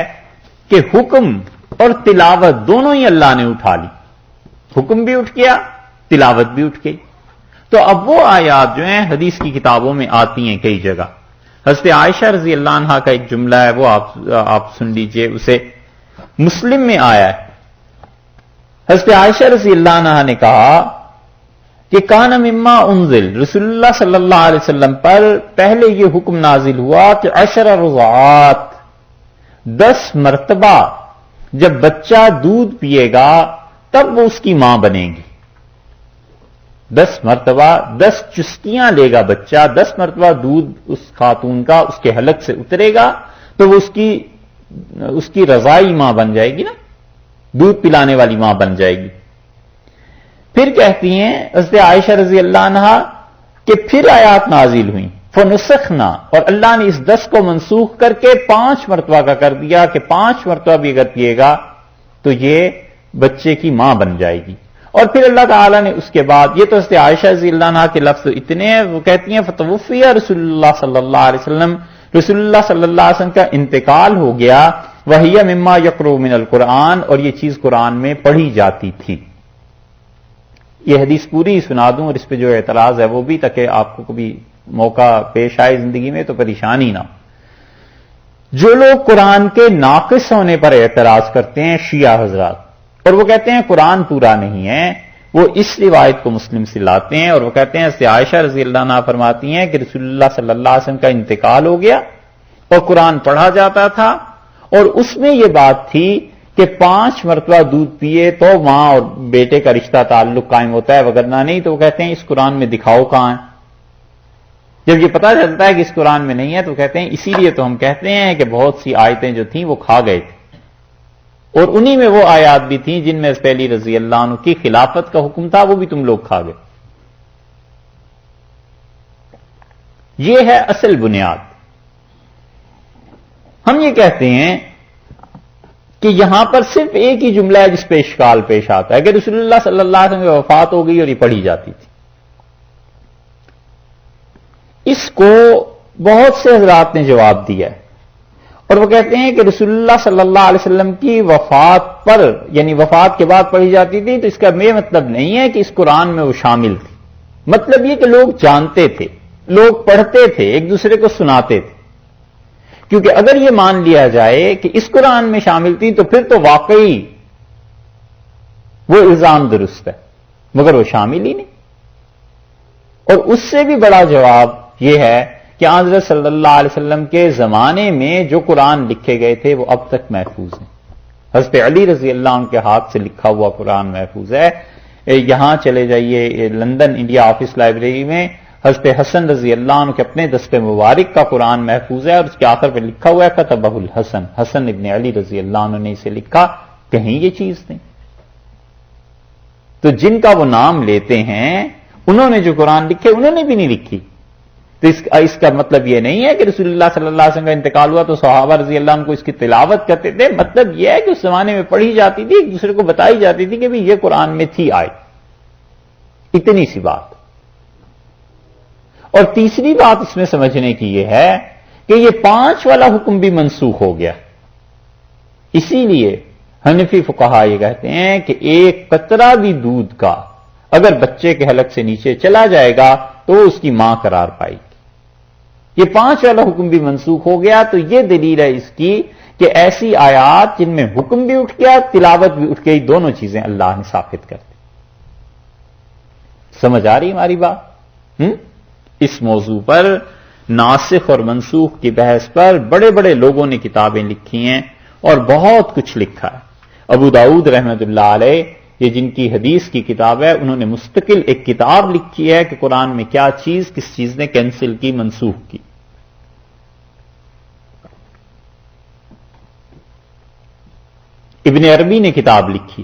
کہ حکم اور تلاوت دونوں ہی اللہ نے اٹھا لی. حکم بھی اٹھ گیا، تلاوت بھی اٹھ گئی. تو اب وہ آیات جو ہیں حدیث کی کتابوں میں آتی ہیں کئی جگہ. حضرت عائشہ رضی اللہ عنہا کا ایک جملہ ہے، وہ آپ سن لیجئے. اسے مسلم میں آیا ہے. حضرت عائشہ رضی اللہ عنہا نے کہا کہ کان مما انزل، رسول اللہ صلی اللہ علیہ وسلم پر پہلے یہ حکم نازل ہوا کہ 10 رضعات، 10 مرتبہ جب بچہ دودھ پیے گا تب وہ اس کی ماں بنے گی. 10 مرتبہ 10 چسکیاں لے گا بچہ، 10 مرتبہ دودھ اس خاتون کا اس کے حلق سے اترے گا تو وہ اس کی رضائی ماں بن جائے گی نا، دودھ پلانے والی ماں بن جائے گی. پھر کہتی ہیں حضرت عائشہ رضی اللہ عنہا کہ پھر آیات نازل ہوئیں فنسخنا، اور اللہ نے اس 10 کو منسوخ کر کے 5 مرتبہ کا کر دیا کہ 5 مرتبہ بھی اگر پیے گا تو یہ بچے کی ماں بن جائے گی. اور پھر اللہ تعالیٰ نے اس کے بعد، یہ تو حضرت عائشہ رضی اللہ عنہا کے لفظ اتنے ہیں، وہ کہتی ہیں فتوفی رسول اللہ صلی اللہ علیہ وسلم، رسول اللہ صلی اللہ علیہ وسلم کا انتقال ہو گیا. وہی مما یقرؤ من القرآن، اور یہ چیز قرآن میں پڑھی جاتی تھی. یہ حدیث پوری سنا دوں اور اس پہ جو اعتراض ہے وہ بھی، تاکہ آپ کو کبھی موقع پیش آئے زندگی میں تو پریشانی نہ ہو. جو لوگ قرآن کے ناقص ہونے پر اعتراض کرتے ہیں شیعہ حضرات، اور وہ کہتے ہیں قرآن پورا نہیں ہے، وہ اس روایت کو مسلم سے لاتے ہیں، اور وہ کہتے ہیں حضرت عائشہ رضی اللہ عنہا فرماتی ہیں کہ رسول اللہ صلی اللہ علیہ وسلم کا انتقال ہو گیا اور قرآن پڑھا جاتا تھا، اور اس میں یہ بات تھی کہ 5 مرتبہ دودھ پیے تو ماں اور بیٹے کا رشتہ تعلق قائم ہوتا ہے، وگرنہ نہیں. تو وہ کہتے ہیں اس قرآن میں دکھاؤ کہاں ہے. جب یہ پتہ چلتا ہے کہ اس قرآن میں نہیں ہے تو کہتے ہیں اسی لیے تو ہم کہتے ہیں کہ بہت سی آیتیں جو تھیں وہ کھا گئے تھے، اور انہی میں وہ آیات بھی تھیں جن میں حضرت علی رضی اللہ عنہ کی خلافت کا حکم تھا، وہ بھی تم لوگ کھا گئے. یہ ہے اصل بنیاد. ہم یہ کہتے ہیں کہ یہاں پر صرف ایک ہی جملہ ہے جس پہ اشکال پیش آتا ہے کہ رسول اللہ صلی اللہ علیہ وسلم کی وفات ہو گئی اور یہ پڑھی جاتی تھی. اس کو بہت سے حضرات نے جواب دیا ہے، اور وہ کہتے ہیں کہ رسول اللہ صلی اللہ علیہ وسلم کی وفات پر، یعنی وفات کے بعد پڑھی جاتی تھی، تو اس کا یہ مطلب نہیں ہے کہ اس قرآن میں وہ شامل تھی. مطلب یہ کہ لوگ جانتے تھے، لوگ پڑھتے تھے، ایک دوسرے کو سناتے تھے. کیونکہ اگر یہ مان لیا جائے کہ اس قرآن میں شامل تھی تو پھر تو واقعی وہ الزام درست ہے، مگر وہ شامل ہی نہیں. اور اس سے بھی بڑا جواب یہ ہے کہ حضرت صلی اللہ علیہ وسلم کے زمانے میں جو قرآن لکھے گئے تھے وہ اب تک محفوظ ہیں. حضرت علی رضی اللہ عنہ کے ہاتھ سے لکھا ہوا قرآن محفوظ ہے. یہاں چلے جائیے لندن انڈیا آفس لائبریری میں حضرت حسن رضی اللہ عنہ کے اپنے دست مبارک کا قرآن محفوظ ہے، اور اس کے آخر پہ لکھا ہوا ہے کتبہ الحسن، حسن ابن علی رضی اللہ عنہ نے اسے لکھا. کہیں یہ چیز نہیں. تو جن کا وہ نام لیتے ہیں انہوں نے جو قرآن لکھے انہوں نے بھی نہیں لکھی. تو اس کا مطلب یہ نہیں ہے کہ رسول اللہ صلی اللہ علیہ وسلم کا انتقال ہوا تو صحابہ رضی اللہ عنہ کو اس کی تلاوت کرتے تھے. مطلب یہ ہے کہ اس زمانے میں پڑھی جاتی تھی، ایک دوسرے کو بتائی جاتی تھی کہ بھی یہ قرآن میں تھی آئی. اتنی سی بات. اور تیسری بات اس میں سمجھنے کی یہ ہے کہ یہ 5 والا حکم بھی منسوخ ہو گیا. اسی لیے حنفی فقہا یہ کہتے ہیں کہ ایک قطرہ بھی دودھ کا اگر بچے کے حلق سے نیچے چلا جائے گا تو وہ اس کی ماں قرار پائے گی. یہ 5 والا حکم بھی منسوخ ہو گیا. تو یہ دلیل ہے اس کی کہ ایسی آیات جن میں حکم بھی اٹھ گیا تلاوت بھی اٹھ گئی، دونوں چیزیں اللہ نے ثابت کر دی. سمجھ آ رہی ہماری بات؟ اس موضوع پر ناسخ اور منسوخ کی بحث پر بڑے بڑے لوگوں نے کتابیں لکھی ہیں اور بہت کچھ لکھا ہے. ابو داؤد رحمت اللہ علیہ، یہ جن کی حدیث کی کتاب ہے، انہوں نے مستقل ایک کتاب لکھی ہے کہ قرآن میں کیا چیز کس چیز نے کینسل کی، منسوخ کی. ابن عربی نے کتاب لکھی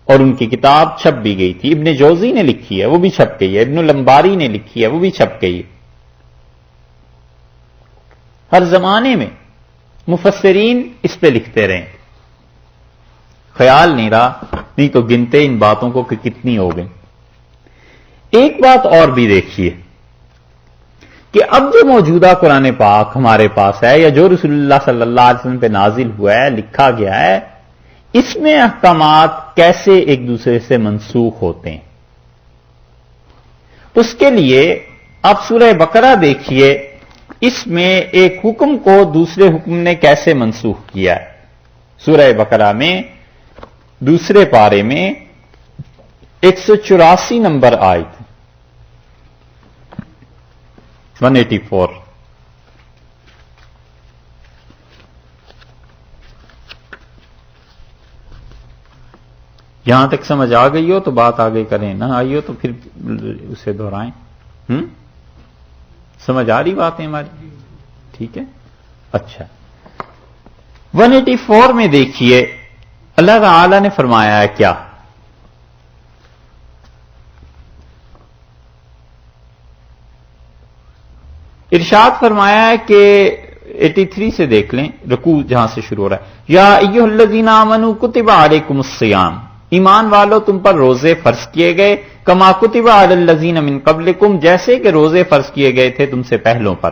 اور ان کی کتاب چھپ بھی گئی تھی. ابن جوزی نے لکھی ہے، وہ بھی چھپ گئی ہے. ابن لمباری نے لکھی ہے، وہ بھی چھپ گئی ہے. ہر زمانے میں مفسرین اس پہ لکھتے رہے. خیال نہیں رہا، نہیں تو گنتے ان باتوں کو کہ کتنی ہو گئی. ایک بات اور بھی دیکھیے کہ اب جو موجودہ قرآن پاک ہمارے پاس ہے یا جو رسول اللہ صلی اللہ علیہ وسلم پہ نازل ہوا ہے، لکھا گیا ہے، اس میں احکامات کیسے ایک دوسرے سے منسوخ ہوتے ہیں. اس کے لیے آپ سورہ بقرہ دیکھیے، اس میں ایک حکم کو دوسرے حکم نے کیسے منسوخ کیا ہے. سورہ بقرہ میں دوسرے پارے میں 184 نمبر آیت 184. یہاں تک سمجھ آ گئی ہو تو بات آگے کریں، نہ آئی ہو تو پھر اسے دہرائیں. سمجھ آ رہی باتیں ہماری؟ ٹھیک ہے. اچھا، 184 میں دیکھیے اللہ تعالی نے فرمایا ہے کیا؟ ارشاد فرمایا ہے کہ 83 سے دیکھ لیں، رکوع جہاں سے شروع ہو رہا ہے. یا ایھا الذین آمنوا کتب علیکم الصیام، ایمان والو تم پر روزے فرض کیے گئے، کما کتب علی الذین من قبلکم، جیسے کہ روزے فرض کیے گئے تھے تم سے پہلوں پر،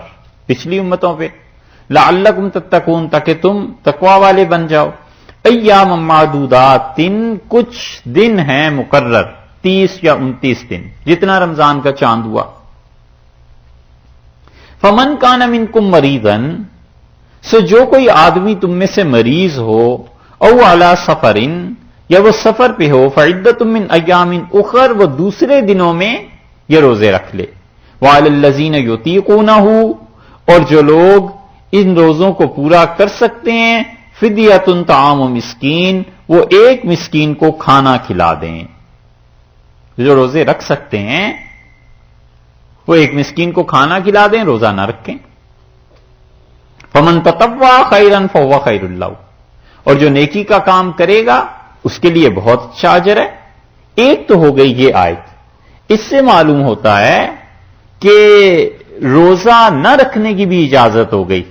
پچھلی امتوں پہ، لعلکم تتقون، تاکہ تم تقوی والے بن جاؤ. ایام معدودات، کچھ دن ہیں مقرر، 30 یا 29 دن، جتنا رمضان کا چاند ہوا. فمن کان منکم مریضا، سو جو کوئی آدمی تم میں سے مریض ہو، او علی سفر، یا وہ سفر پہ ہو، فعدۃ من ایام اخر، وہ دوسرے دنوں میں یہ روزے رکھ لے. وعلی الذین یطیقونہ، اور جو لوگ ان روزوں کو پورا کر سکتے ہیں، فدیۃ طعام مسکین، وہ ایک مسکین کو کھانا کھلا دیں. جو روزے رکھ سکتے ہیں وہ ایک مسکین کو کھانا کھلا دیں، روزہ نہ رکھیں. فمن تطوع خیرا فهو خیر له، اور جو نیکی کا کام کرے گا اس کے لیے بہت اچھا اجر ہے. ایک تو ہو گئی یہ آیت، اس سے معلوم ہوتا ہے کہ روزہ نہ رکھنے کی بھی اجازت ہو گئی،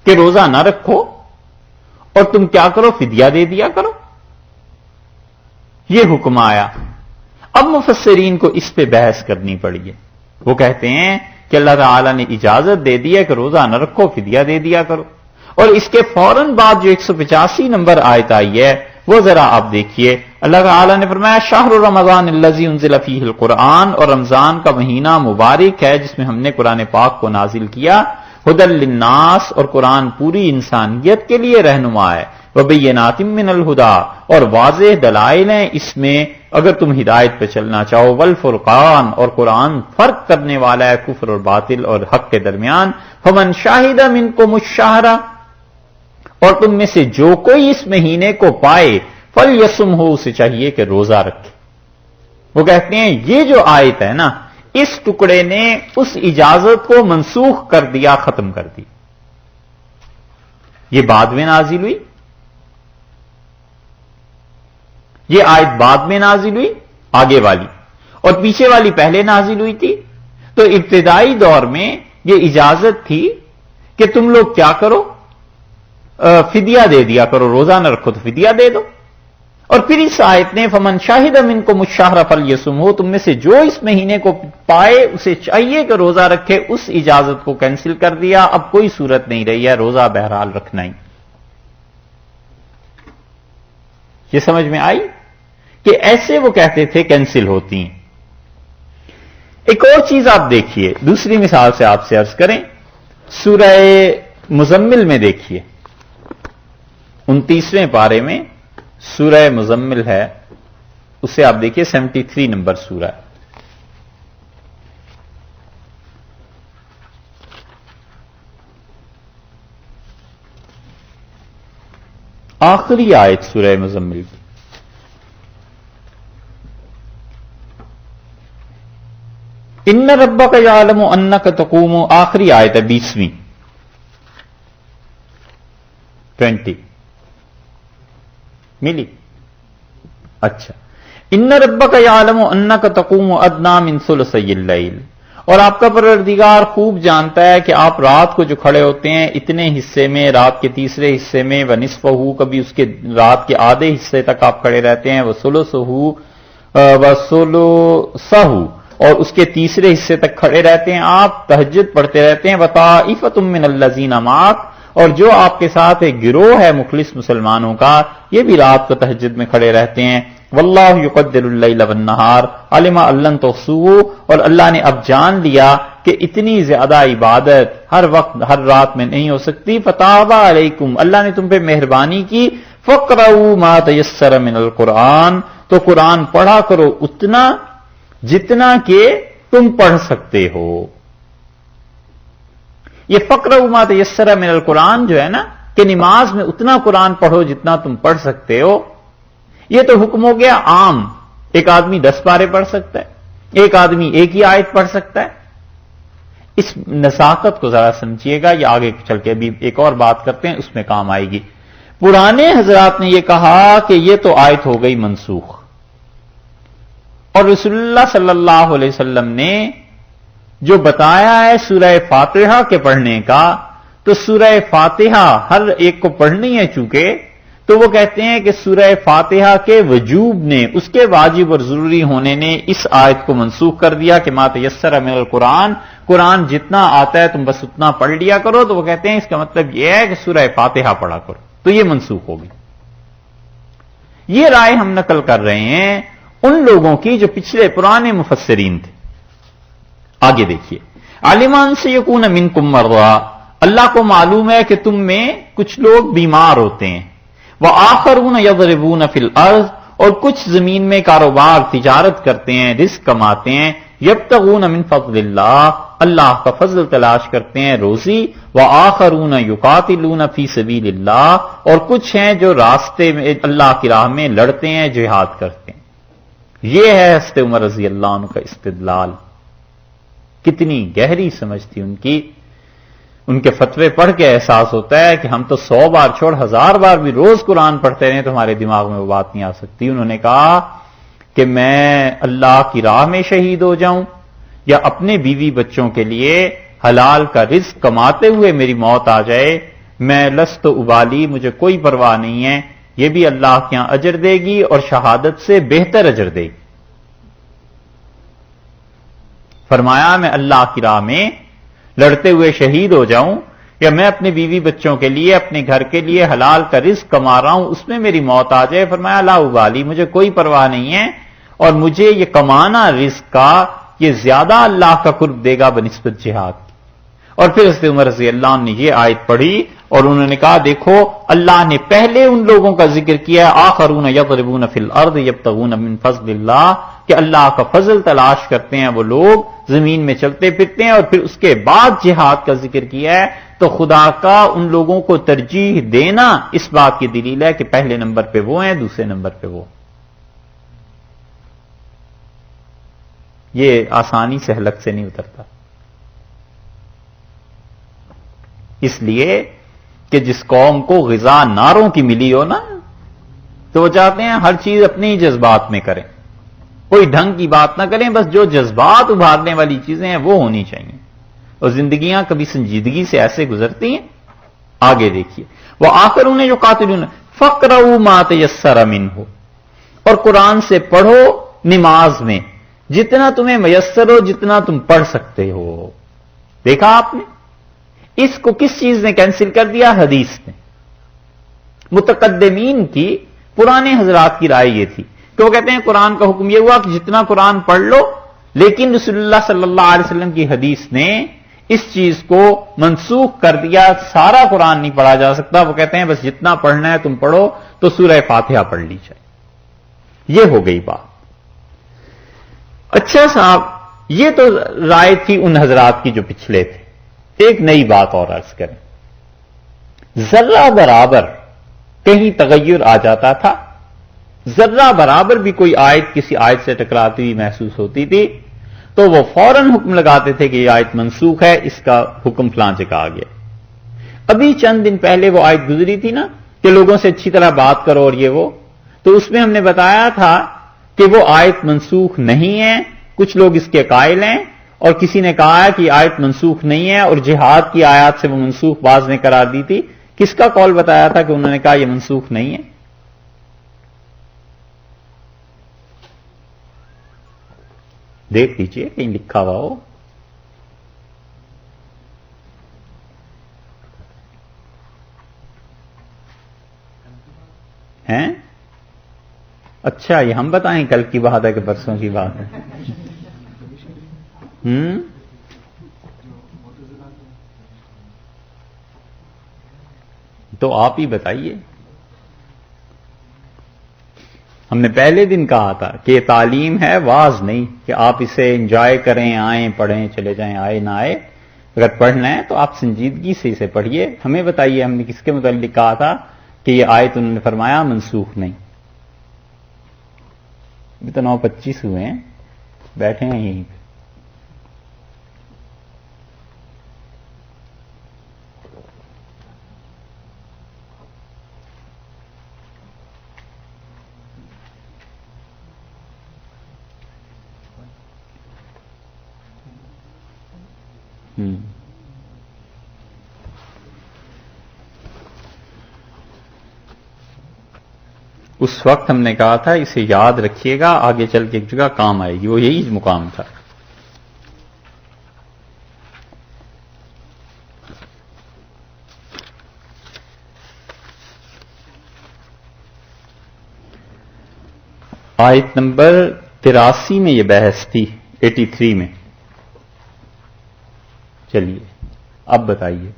کہ روزہ نہ رکھو اور تم کیا کرو، فدیہ دے دیا کرو. یہ حکم آیا. اب مفسرین کو اس پہ بحث کرنی پڑی ہے. وہ کہتے ہیں کہ اللہ تعالیٰ نے اجازت دے دی ہے کہ روزہ نہ رکھو، فدیہ دے دیا کرو. اور اس کے فوراً بعد جو 185 نمبر آیت آئی ہے وہ ذرا آپ دیکھیے. اللہ تعالیٰ نے فرمایا شہر رمضان الذی انزل فیہ القرآن، اور رمضان کا مہینہ مبارک ہے جس میں ہم نے قرآن پاک کو نازل کیا. ہدی للناس، اور قرآن پوری انسانیت کے لیے رہنما ہے. وبینات من الہدا، اور واضح دلائل ہیں اس میں اگر تم ہدایت پہ چلنا چاہو، والفرقان، اور قرآن فرق کرنے والا ہے کفر اور باطل اور حق کے درمیان، فمن شاہد منکم الشہر، اور تم میں سے جو کوئی اس مہینے کو پائے، فلیصمہ، اسے چاہیے کہ روزہ رکھے۔ وہ کہتے ہیں یہ جو آیت ہے نا، اس ٹکڑے نے اس اجازت کو منسوخ کر دیا، ختم کر دی۔ یہ بعد میں نازل ہوئی، یہ آیت بعد میں نازل ہوئی آگے والی، اور پیچھے والی پہلے نازل ہوئی تھی۔ تو ابتدائی دور میں یہ اجازت تھی کہ تم لوگ کیا کرو، فدیہ دے دیا کرو، روزہ نہ رکھو تو فدیہ دے دو۔ اور پھر اس آیت نے فمن شاہد منکم الشہر فلیصمہ، تم میں سے جو اس مہینے کو پائے اسے چاہیے کہ روزہ رکھے، اس اجازت کو کینسل کر دیا۔ اب کوئی صورت نہیں رہی ہے، روزہ بہرحال رکھنا ہی۔ یہ سمجھ میں آئی کہ ایسے وہ کہتے تھے کینسل ہوتی ہیں۔ ایک اور چیز آپ دیکھیے، دوسری مثال سے آپ سے عرض کریں، سورہ مزمل میں دیکھیے، 29ویں پارے میں سورہ مزمل ہے، اسے آپ دیکھیے 73 نمبر سورہ، آخری آیت سورہ مزمل کی، ان ربک یعلم انک تقوم، آخری آیت ہے 20ویں 20 ملی۔ اچھا، ان ربک یعلم انک تقوم ادنی من ثلثی اللیل، اور آپ کا پروردگار خوب جانتا ہے کہ آپ رات کو جو کھڑے ہوتے ہیں اتنے حصے میں، رات کے تیسرے حصے میں، ونصفہ، کبھی اس کے رات کے آدھے حصے تک آپ کھڑے رہتے ہیں، وثلثہ وثلثہ، اور اس کے تیسرے حصے تک کھڑے رہتے ہیں، آپ تہجد پڑھتے رہتے ہیں، وطائفۃ من الذین معک، اور جو آپ کے ساتھ ایک گروہ ہے مخلص مسلمانوں کا، یہ بھی رات کو تہجد میں کھڑے رہتے ہیں۔ واللہ یقدر اللیل والنہار علم ان لن تحصوہ، اور اللہ نے اب جان لیا کہ اتنی زیادہ عبادت ہر وقت ہر رات میں نہیں ہو سکتی۔ فتاب علیکم، اللہ نے تم پہ مہربانی کی، فقرؤوا ما تیسر من القرآن، تو قرآن پڑھا کرو اتنا جتنا کہ تم پڑھ سکتے ہو۔ یہ فقرؤوا ما تیسر من القرآن جو ہے نا، کہ نماز میں اتنا قرآن پڑھو جتنا تم پڑھ سکتے ہو، یہ تو حکم ہو گیا عام، ایک آدمی 10 پارے پڑھ سکتا ہے، ایک آدمی ایک ہی آیت پڑھ سکتا ہے۔ اس نزاکت کو ذرا سمجھیے گا، یہ آگے چل کے ابھی ایک اور بات کرتے ہیں، اس میں کام آئے گی۔ پرانے حضرات نے یہ کہا کہ یہ تو آیت ہو گئی منسوخ، اور رسول اللہ صلی اللہ علیہ وسلم نے جو بتایا ہے سورہ فاتحہ کے پڑھنے کا، تو سورہ فاتحہ ہر ایک کو پڑھنی ہے چونکہ، تو وہ کہتے ہیں کہ سورہ فاتحہ کے وجوب نے، اس کے واجب اور ضروری ہونے نے اس آیت کو منسوخ کر دیا کہ ما تیسر من القرآن، قرآن جتنا آتا ہے تم بس اتنا پڑھ لیا کرو۔ تو وہ کہتے ہیں اس کا مطلب یہ ہے کہ سورہ فاتحہ پڑھا کرو، تو یہ منسوخ ہوگی۔ یہ رائے ہم نقل کر رہے ہیں ان لوگوں کی جو پچھلے پرانے مفسرین تھے۔ آگے دیکھیے، عالمان سے یکون منکم مرضی، اللہ کو معلوم ہے کہ تم میں کچھ لوگ بیمار ہوتے ہیں، وآخرون یضربون فی الارض، اور کچھ زمین میں کاروبار تجارت کرتے ہیں، رزق کماتے ہیں، یبتغون من فضل اللہ، اللہ کا فضل تلاش کرتے ہیں، روزی، وآخرون یقاتلون فی سبیل اللہ، اور کچھ ہیں جو راستے میں اللہ کی راہ میں لڑتے ہیں، جہاد کرتے ہیں۔ یہ ہے حضرت عمر رضی اللہ عنہ کا استدلال، کتنی گہری سمجھ تھی ان کی۔ ان کے فتوے پڑھ کے احساس ہوتا ہے کہ ہم تو 100 بار چھوڑ 1000 بار بھی روز قرآن پڑھتے رہے تو ہمارے دماغ میں وہ بات نہیں آ سکتی۔ انہوں نے کہا کہ میں اللہ کی راہ میں شہید ہو جاؤں یا اپنے بیوی بچوں کے لیے حلال کا رزق کماتے ہوئے میری موت آ جائے، میں لست ابالی، مجھے کوئی پرواہ نہیں ہے، یہ بھی اللہ کے یہاں اجر دے گی اور شہادت سے بہتر اجر دے گی۔ فرمایا میں اللہ کی راہ میں لڑتے ہوئے شہید ہو جاؤں یا میں اپنے بیوی بچوں کے لیے اپنے گھر کے لیے حلال کا رزق کما رہا ہوں، اس میں میری موت آ جائے، فرمایا لا ابالی، مجھے کوئی پرواہ نہیں ہے، اور مجھے یہ کمانا رزق کا یہ زیادہ اللہ کا قرب دے گا بنسبت جہاد کی۔ اور پھر حضرت عمر رضی اللہ عنہ نے یہ آیت پڑھی اور انہوں نے کہا دیکھو اللہ نے پہلے ان لوگوں کا ذکر کیا آخرون یضربون فی الارض یبتغون من فضل اللہ کہ اللہ کا فضل تلاش کرتے ہیں وہ لوگ زمین میں چلتے پھرتے ہیں، اور پھر اس کے بعد جہاد کا ذکر کیا ہے۔ تو خدا کا ان لوگوں کو ترجیح دینا اس بات کی دلیل ہے کہ پہلے نمبر پہ وہ ہیں، دوسرے نمبر پہ وہ۔ یہ آسانی سے حلق سے نہیں اترتا، اس لیے کہ جس قوم کو غذا ناروں کی ملی ہو نا، تو وہ چاہتے ہیں ہر چیز اپنے ہی جذبات میں کریں، کوئی ڈھنگ کی بات نہ کریں، بس جو جذبات ابھارنے والی چیزیں ہیں وہ ہونی چاہیے، اور زندگیاں کبھی سنجیدگی سے ایسے گزرتی ہیں۔ آگے دیکھیے وہ آخرون جو قاتلون فقرؤوا ما تیسر منہ، اور قرآن سے پڑھو نماز میں جتنا تمہیں میسر ہو، جتنا تم پڑھ سکتے ہو۔ دیکھا آپ نے اس کو کس چیز نے کینسل کر دیا؟ حدیث نے۔ متقدمین کی پرانے حضرات کی رائے یہ تھی کہ وہ کہتے ہیں قرآن کا حکم یہ ہوا کہ جتنا قرآن پڑھ لو، لیکن رسول اللہ صلی اللہ علیہ وسلم کی حدیث نے اس چیز کو منسوخ کر دیا، سارا قرآن نہیں پڑھا جا سکتا۔ وہ کہتے ہیں بس جتنا پڑھنا ہے تم پڑھو، تو سورہ فاتحہ پڑھ لی جائے۔ یہ ہو گئی بات۔ اچھا صاحب، یہ تو رائے تھی ان حضرات کی جو پچھلے تھے۔ ایک نئی بات اور عرض کریں، ذرہ برابر کہیں تغیر آ جاتا تھا، ذرہ برابر بھی کوئی آیت کسی آیت سے ٹکراتی ہوئی محسوس ہوتی تھی، تو وہ فوراً حکم لگاتے تھے کہ یہ آیت منسوخ ہے، اس کا حکم فلاں جگہ آ گیا۔ ابھی چند دن پہلے وہ آیت گزری تھی نا کہ لوگوں سے اچھی طرح بات کرو اور یہ وہ، تو اس میں ہم نے بتایا تھا کہ وہ آیت منسوخ نہیں ہے، کچھ لوگ اس کے قائل ہیں، اور کسی نے کہا ہے کہ آیت منسوخ نہیں ہے، اور جہاد کی آیات سے وہ منسوخ بعض نے قرار دی تھی۔ کس کا قول بتایا تھا کہ انہوں نے کہا یہ منسوخ نہیں ہے؟ دیکھ لیجئے کہیں لکھا ہوا ہو۔ ہیں؟ اچھا، یہ ہم بتائیں کل کی بات ہے کہ برسوں کی بات ہے؟ تو آپ ہی بتائیے۔ ہم نے پہلے دن کہا تھا کہ یہ تعلیم ہے، واز نہیں کہ آپ اسے انجوائے کریں، آئیں پڑھیں چلے جائیں، آئے نہ آئے۔ اگر پڑھنا ہے تو آپ سنجیدگی سے اسے پڑھیے۔ ہمیں بتائیے ہم نے کس کے متعلق کہا تھا کہ یہ آیت انہوں نے فرمایا منسوخ نہیں۔ ابھی تو 9:25 ہوئے ہیں، بیٹھے ہیں یہیں پہ۔ اس وقت ہم نے کہا تھا اسے یاد رکھیے گا، آگے چل کے ایک جگہ کام آئے گی، وہ یہی مقام تھا۔ آیت نمبر 83 میں یہ بحث تھی، 83 میں۔ چلیے اب بتائیے۔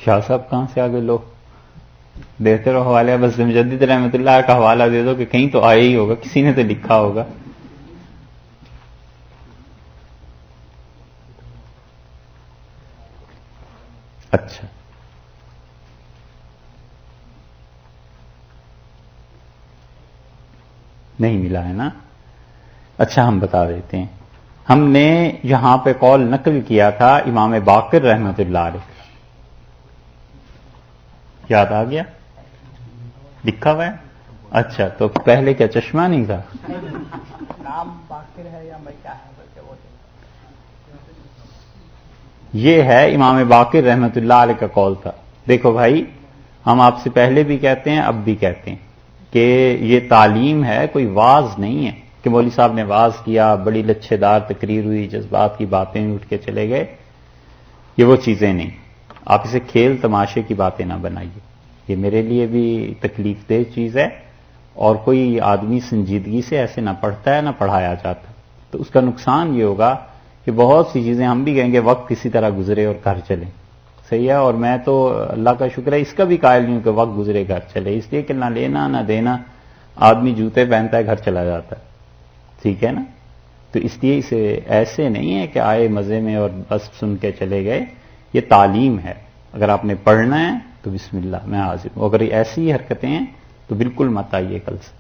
شاہ صاحب کہاں سے آگے لو دیتے رہو حوالہ، بس مجدد رحمت اللہ کا حوالہ دے دو کہ کہیں تو آیا ہی ہوگا، کسی نے تو لکھا ہوگا۔ اچھا نہیں ملا ہے نا؟ اچھا ہم بتا دیتے ہیں، ہم نے یہاں پہ قول نقل کیا تھا امام باقر رحمت اللہ علیہ، یاد آ گیا؟ لکھا ہوا ہے؟ اچھا تو پہلے کیا چشمہ نہیں تھا؟ نام باقر ہے یا میں کیا ہے؟ یہ ہے امام باقر رحمت اللہ علیہ کا قول تھا. دیکھو بھائی، ہم آپ سے پہلے بھی کہتے ہیں، اب بھی کہتے ہیں کہ یہ تعلیم ہے، کوئی واز نہیں ہے کہ مولوی صاحب نے واز کیا، بڑی لچھے دار تقریر ہوئی، جذبات کی باتیں اٹھ کے چلے گئے. یہ وہ چیزیں نہیں. آپ اسے کھیل تماشے کی باتیں نہ بنائیے. یہ میرے لیے بھی تکلیف دہ چیز ہے، اور کوئی آدمی سنجیدگی سے ایسے نہ پڑھتا ہے نہ پڑھایا جاتا. تو اس کا نقصان یہ ہوگا کہ بہت سی چیزیں ہم بھی کہیں گے وقت کسی طرح گزرے اور گھر چلے. صحیح ہے، اور میں تو اللہ کا شکر ہے اس کا بھی قائل نہیں ہوں کہ وقت گزرے گھر چلے، اس لیے کہ نہ لینا نہ دینا، آدمی جوتے پہنتا ہے گھر چلا جاتا ہے. ٹھیک ہے نا؟ تو اس لیے اسے ایسے نہیں ہے کہ آئے مزے میں اور بس سن کے چلے گئے. یہ تعلیم ہے. اگر آپ نے پڑھنا ہے تو بسم اللہ، میں حاضر ہوں. اگر ایسی حرکتیں ہیں تو بالکل مت آئیے کل سے.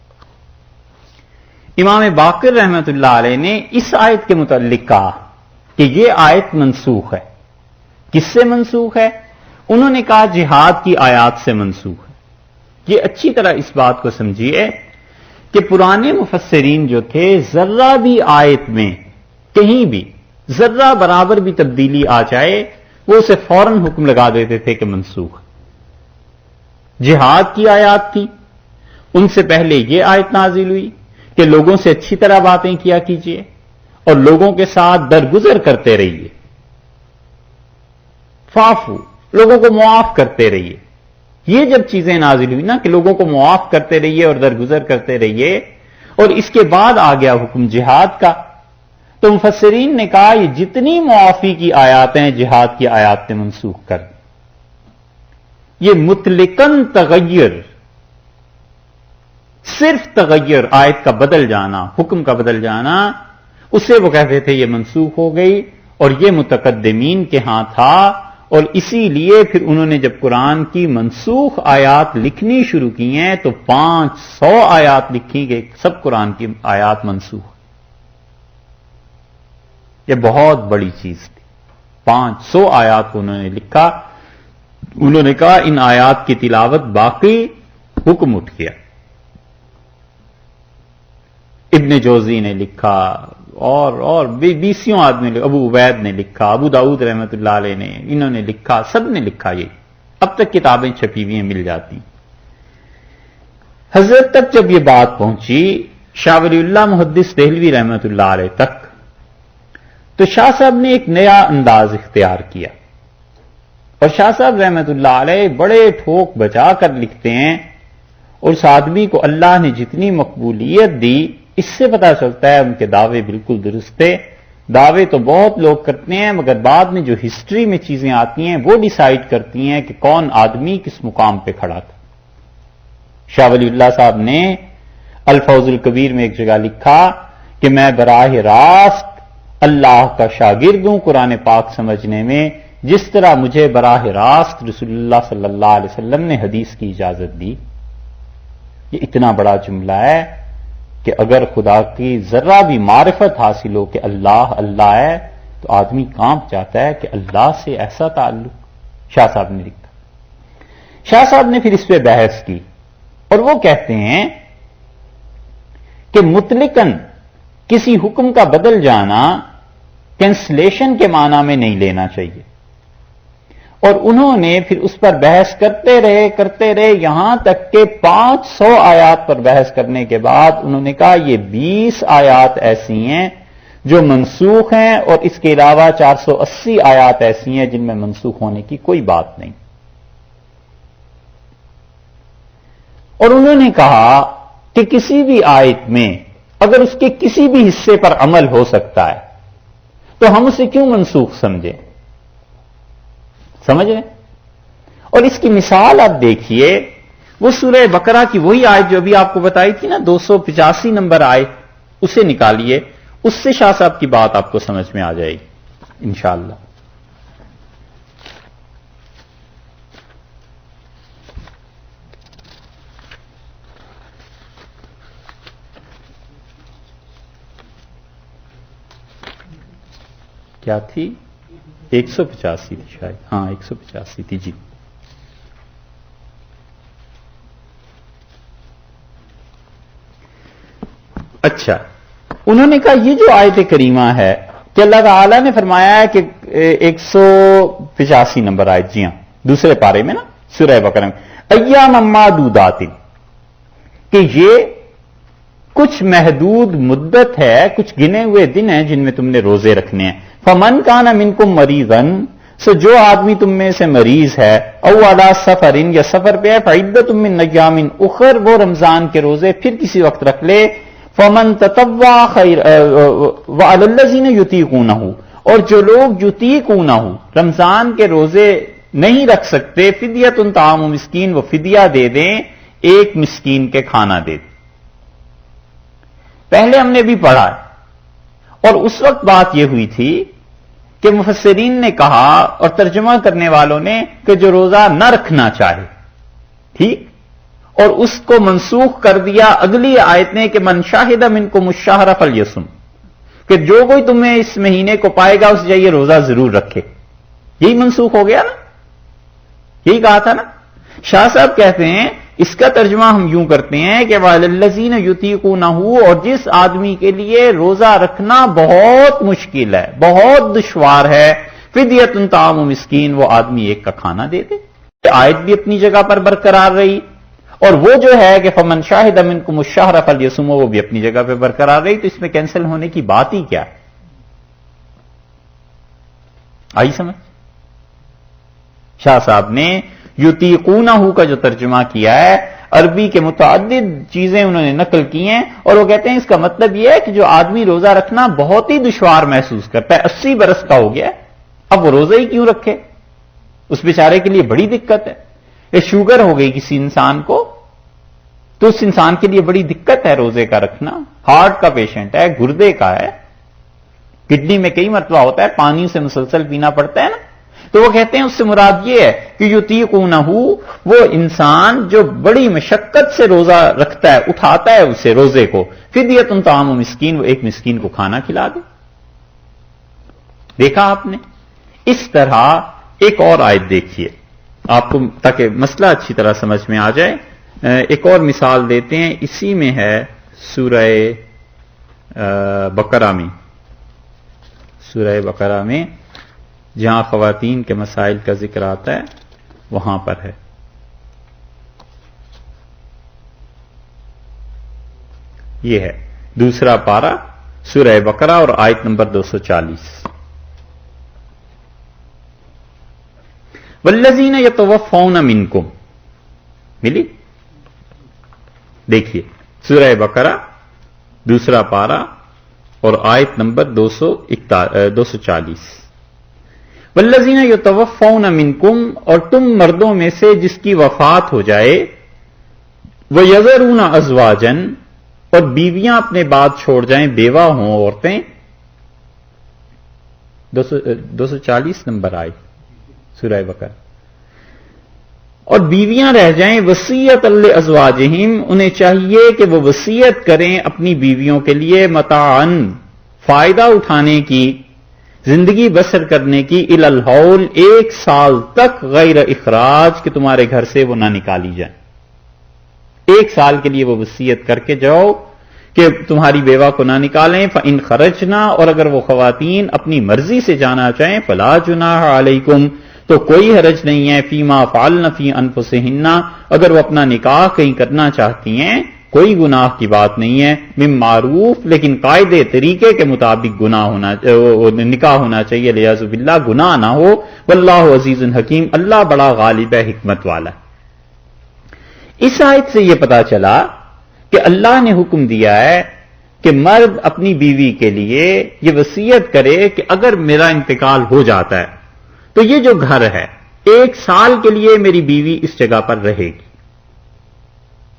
امام باقر رحمت اللہ علیہ نے اس آیت کے متعلق کہا کہ یہ آیت منسوخ ہے. کس سے منسوخ ہے؟ انہوں نے کہا جہاد کی آیات سے منسوخ ہے. یہ اچھی طرح اس بات کو سمجھیے کہ پرانے مفسرین جو تھے، ذرہ بھی آیت میں کہیں بھی ذرہ برابر بھی تبدیلی آ جائے وہ اسے فوراً حکم لگا دیتے تھے کہ منسوخ. جہاد کی آیات تھی، ان سے پہلے یہ آیت نازل ہوئی کہ لوگوں سے اچھی طرح باتیں کیا کیجیے اور لوگوں کے ساتھ درگزر کرتے رہیے. فافو، لوگوں کو معاف کرتے رہیے. یہ جب چیزیں نازل ہوئی نا کہ لوگوں کو معاف کرتے رہیے اور درگزر کرتے رہیے، اور اس کے بعد آ گیا حکم جہاد کا، تو مفسرین نے کہا یہ جتنی معافی کی آیات ہیں جہاد کی آیات نے منسوخ کر دی. یہ مطلقاً تغیر، صرف تغیر، آیت کا بدل جانا، حکم کا بدل جانا، اسے وہ کہتے تھے یہ منسوخ ہو گئی. اور یہ متقدمین کے ہاں تھا، اور اسی لیے پھر انہوں نے جب قرآن کی منسوخ آیات لکھنی شروع کی ہیں تو 500 آیات لکھی گئی، سب قرآن کی آیات منسوخ. یہ بہت بڑی چیز تھی. 500 آیات کو انہوں نے لکھا. انہوں نے کہا ان آیات کی تلاوت باقی، حکم اٹھ گیا. ابن جوزی نے لکھا اور بیسیوں آدمی، ابو عبید نے لکھا، ابو داؤد رحمت اللہ علیہ نے، انہوں نے لکھا، سب نے لکھا. یہ اب تک کتابیں چھپی ہوئی ہیں، مل جاتی. حضرت تک جب یہ بات پہنچی، شاہ ولی اللہ محدث دہلوی رحمت اللہ علیہ تک، تو شاہ صاحب نے ایک نیا انداز اختیار کیا. اور شاہ صاحب رحمت اللہ علیہ بڑے ٹھوک بجا کر لکھتے ہیں، اور اس آدمی کو اللہ نے جتنی مقبولیت دی اس سے پتہ چلتا ہے ان کے دعوے بالکل درست تھے. دعوے تو بہت لوگ کرتے ہیں، مگر بعد میں جو ہسٹری میں چیزیں آتی ہیں وہ ڈیسائیڈ کرتی ہیں کہ کون آدمی کس مقام پہ کھڑا تھا. شاہ ولی اللہ صاحب نے الفوز الکبیر میں ایک جگہ لکھا کہ میں براہ راست اللہ کا شاگرد ہوں قرآن پاک سمجھنے میں، جس طرح مجھے براہ راست رسول اللہ صلی اللہ علیہ وسلم نے حدیث کی اجازت دی. یہ اتنا بڑا جملہ ہے کہ اگر خدا کی ذرہ بھی معرفت حاصل ہو کہ اللہ اللہ ہے تو آدمی کانپ جاتا ہے کہ اللہ سے ایسا تعلق. شاہ صاحب نے لکھا. شاہ صاحب نے پھر اس پہ بحث کی، اور وہ کہتے ہیں کہ مطلقاً کسی حکم کا بدل جانا کینسلیشن کے معنی میں نہیں لینا چاہیے. اور انہوں نے پھر اس پر بحث کرتے رہے یہاں تک کہ 500 آیات پر بحث کرنے کے بعد انہوں نے کہا یہ 20 آیات ایسی ہیں جو منسوخ ہیں، اور اس کے علاوہ 480 آیات ایسی ہیں جن میں منسوخ ہونے کی کوئی بات نہیں. اور انہوں نے کہا کہ کسی بھی آیت میں اگر اس کے کسی بھی حصے پر عمل ہو سکتا ہے تو ہم اسے کیوں منسوخ سمجھیں. سمجھ رہے؟ اور اس کی مثال آپ دیکھیے، وہ سورہ بقرہ کی وہی آیت جو ابھی آپ کو بتائی تھی نا، 285 نمبر آیت، اسے نکالیے، اس سے شاہ صاحب کی بات آپ کو سمجھ میں آ جائے گی انشاءاللہ. کیا تھی؟ 185 تھی شاید، ہاں 185 تھی جی. اچھا، انہوں نے کہا یہ جو آیت کریمہ ہے کہ اللہ تعالیٰ نے فرمایا ہے کہ 185 نمبر آیت، جی ہاں دوسرے پارے میں نا سورہ بقرہ میں، ایام معدودات، کہ یہ کچھ محدود مدت ہے، کچھ گنے ہوئے دن ہیں جن میں تم نے روزے رکھنے ہیں۔ فمن کان منکم مریضا، سو جو آدمی تم میں سے مریض ہے، او علی سفر، یا سفر پہ ہے، فعدۃ من ایام اخر، وہ رمضان کے روزے پھر کسی وقت رکھ لے۔ فمن تطوع خیر وعلی الذین یطیقونہ، اور جو لوگ یطیقونہ رمضان کے روزے نہیں رکھ سکتے، فدیۃ طعام مسکین، وہ فدیہ دے دیں، ایک مسکین کے کھانا دے دیں۔ پہلے ہم نے بھی پڑھا ہے، اور اس وقت بات یہ ہوئی تھی کہ مفسرین نے کہا اور ترجمہ کرنے والوں نے کہ جو روزہ نہ رکھنا چاہے، ٹھیک، اور اس کو منسوخ کر دیا اگلی آیت نے کہ من شاہد منکم الشہر فلیصم، کہ جو کوئی تمہیں اس مہینے کو پائے گا اسے چاہیے روزہ ضرور رکھے۔ یہی منسوخ ہو گیا نا، یہی کہا تھا نا۔ شاہ صاحب کہتے ہیں اس کا ترجمہ ہم یوں کرتے ہیں کہ وَالَّذِينَ يُطِيقُونَهُ، اور جس آدمی کے لیے روزہ رکھنا بہت مشکل ہے، بہت دشوار ہے، فدیۃ طعام مسکین، وہ آدمی ایک کا کھانا دے دے۔ آیت بھی اپنی جگہ پر برقرار رہی، اور وہ جو ہے کہ فمن شاہد منکم الشہر فلیصم، وہ بھی اپنی جگہ پہ برقرار رہی۔ تو اس میں کینسل ہونے کی بات ہی کیا ہے؟ آئی سمجھ؟ شاہ صاحب نے یطیقونہ کا جو ترجمہ کیا ہے، عربی کے متعدد چیزیں انہوں نے نقل کی ہیں، اور وہ کہتے ہیں اس کا مطلب یہ ہے کہ جو آدمی روزہ رکھنا بہت ہی دشوار محسوس کرتا ہے، 80 برس کا ہو گیا ہے، اب وہ روزہ ہی کیوں رکھے؟ اس بیچارے کے لیے بڑی دقت ہے۔ یہ شوگر ہو گئی کسی انسان کو تو اس انسان کے لیے بڑی دقت ہے روزے کا رکھنا، ہارٹ کا پیشنٹ ہے، گردے کا ہے، کڈنی میں کئی مرتبہ ہوتا ہے، پانی سے مسلسل پینا پڑتا ہے نا۔ تو وہ کہتے ہیں اس سے مراد یہ ہے کہ یطیقونہ، وہ انسان جو بڑی مشقت سے روزہ رکھتا ہے، اٹھاتا ہے اسے روزے کو، فدیۃ طعام مسکین، وہ ایک مسکین کو کھانا کھلا دے۔ دیکھا آپ نے؟ اس طرح ایک اور آیت دیکھیے آپ کو، تاکہ مسئلہ اچھی طرح سمجھ میں آ جائے۔ ایک اور مثال دیتے ہیں، اسی میں ہے سورہ بقرہ میں، سورہ بقرہ میں جہاں خواتین کے مسائل کا ذکر آتا ہے وہاں پر ہے۔ یہ ہے دوسرا پارہ سورہ بقرہ اور آیت نمبر 240۔ والذین یتوفون منکم، ملی؟ دیکھیے سورہ بقرہ دوسرا پارہ اور آیت نمبر 240۔ والذین یتوفون منکم، اور تم مردوں میں سے جس کی وفات ہو جائے، ویذرون ازواجا، اور بیویاں اپنے بعد چھوڑ جائیں، بیوہ ہوں عورتیں۔ 240 نمبر آئی سورہ بقرہ۔ اور بیویاں رہ جائیں، وصیت لازواجہم، انہیں چاہیے کہ وہ وصیت کریں اپنی بیویوں کے لیے، متاعن، فائدہ اٹھانے کی، زندگی بسر کرنے کی، الی الحول، 1 سال تک، غیر اخراج، کہ تمہارے گھر سے وہ نہ نکالی جائیں۔ 1 سال کے لیے وہ وصیت کر کے جاؤ کہ تمہاری بیوہ کو نہ نکالیں۔ فإن خرجنا، اور اگر وہ خواتین اپنی مرضی سے جانا چاہیں، فلا جناح علیکم، تو کوئی حرج نہیں ہے، فیما فعلن فی انفسہن، اگر وہ اپنا نکاح کہیں کرنا چاہتی ہیں، کوئی گناہ کی بات نہیں ہے، من معروف، لیکن قاعدے طریقے کے مطابق نکاح ہونا چاہیے، لیاذ باللہ گناہ نہ ہو، واللہ عزیز حکیم، اللہ بڑا غالب ہے، حکمت والا ہے۔ اس آیت سے یہ پتا چلا کہ اللہ نے حکم دیا ہے کہ مرد اپنی بیوی کے لیے یہ وصیت کرے کہ اگر میرا انتقال ہو جاتا ہے تو یہ جو گھر ہے 1 سال کے لیے میری بیوی اس جگہ پر رہے گی۔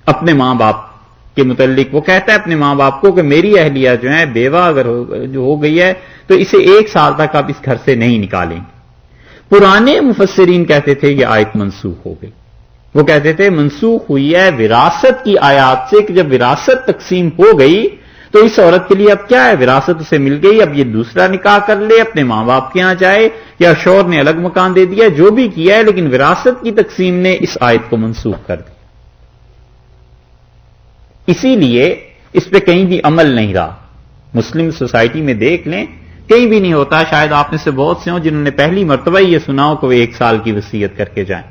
اپنے ماں باپ کے متعلق وہ کہتا ہے اپنے ماں باپ کو کہ میری اہلیہ جو ہے بیوہ اگر ہو گئی ہے تو اسے 1 سال تک آپ اس گھر سے نہیں نکالیں گے۔ پرانے مفسرین کہتے تھے یہ آیت منسوخ ہو گئی، وہ کہتے تھے منسوخ ہوئی ہے وراثت کی آیات سے، کہ جب وراثت تقسیم ہو گئی تو اس عورت کے لیے اب کیا ہے، وراثت اسے مل گئی، اب یہ دوسرا نکاح کر لے، اپنے ماں باپ کے یہاں جائے، یا شوہر نے الگ مکان دے دیا، جو بھی کیا ہے، لیکن وراثت کی تقسیم نے اس آیت کو منسوخ کر دیا۔ اسی لیے اس پہ کہیں بھی عمل نہیں رہا۔ مسلم سوسائٹی میں دیکھ لیں کہ کہیں بھی نہیں ہوتا. شاید آپ میں سے بہت سے ہوں جنہوں نے پہلی مرتبہ یہ سنا ہو کہ وہ 1 سال کی وصیت کر کے جائیں.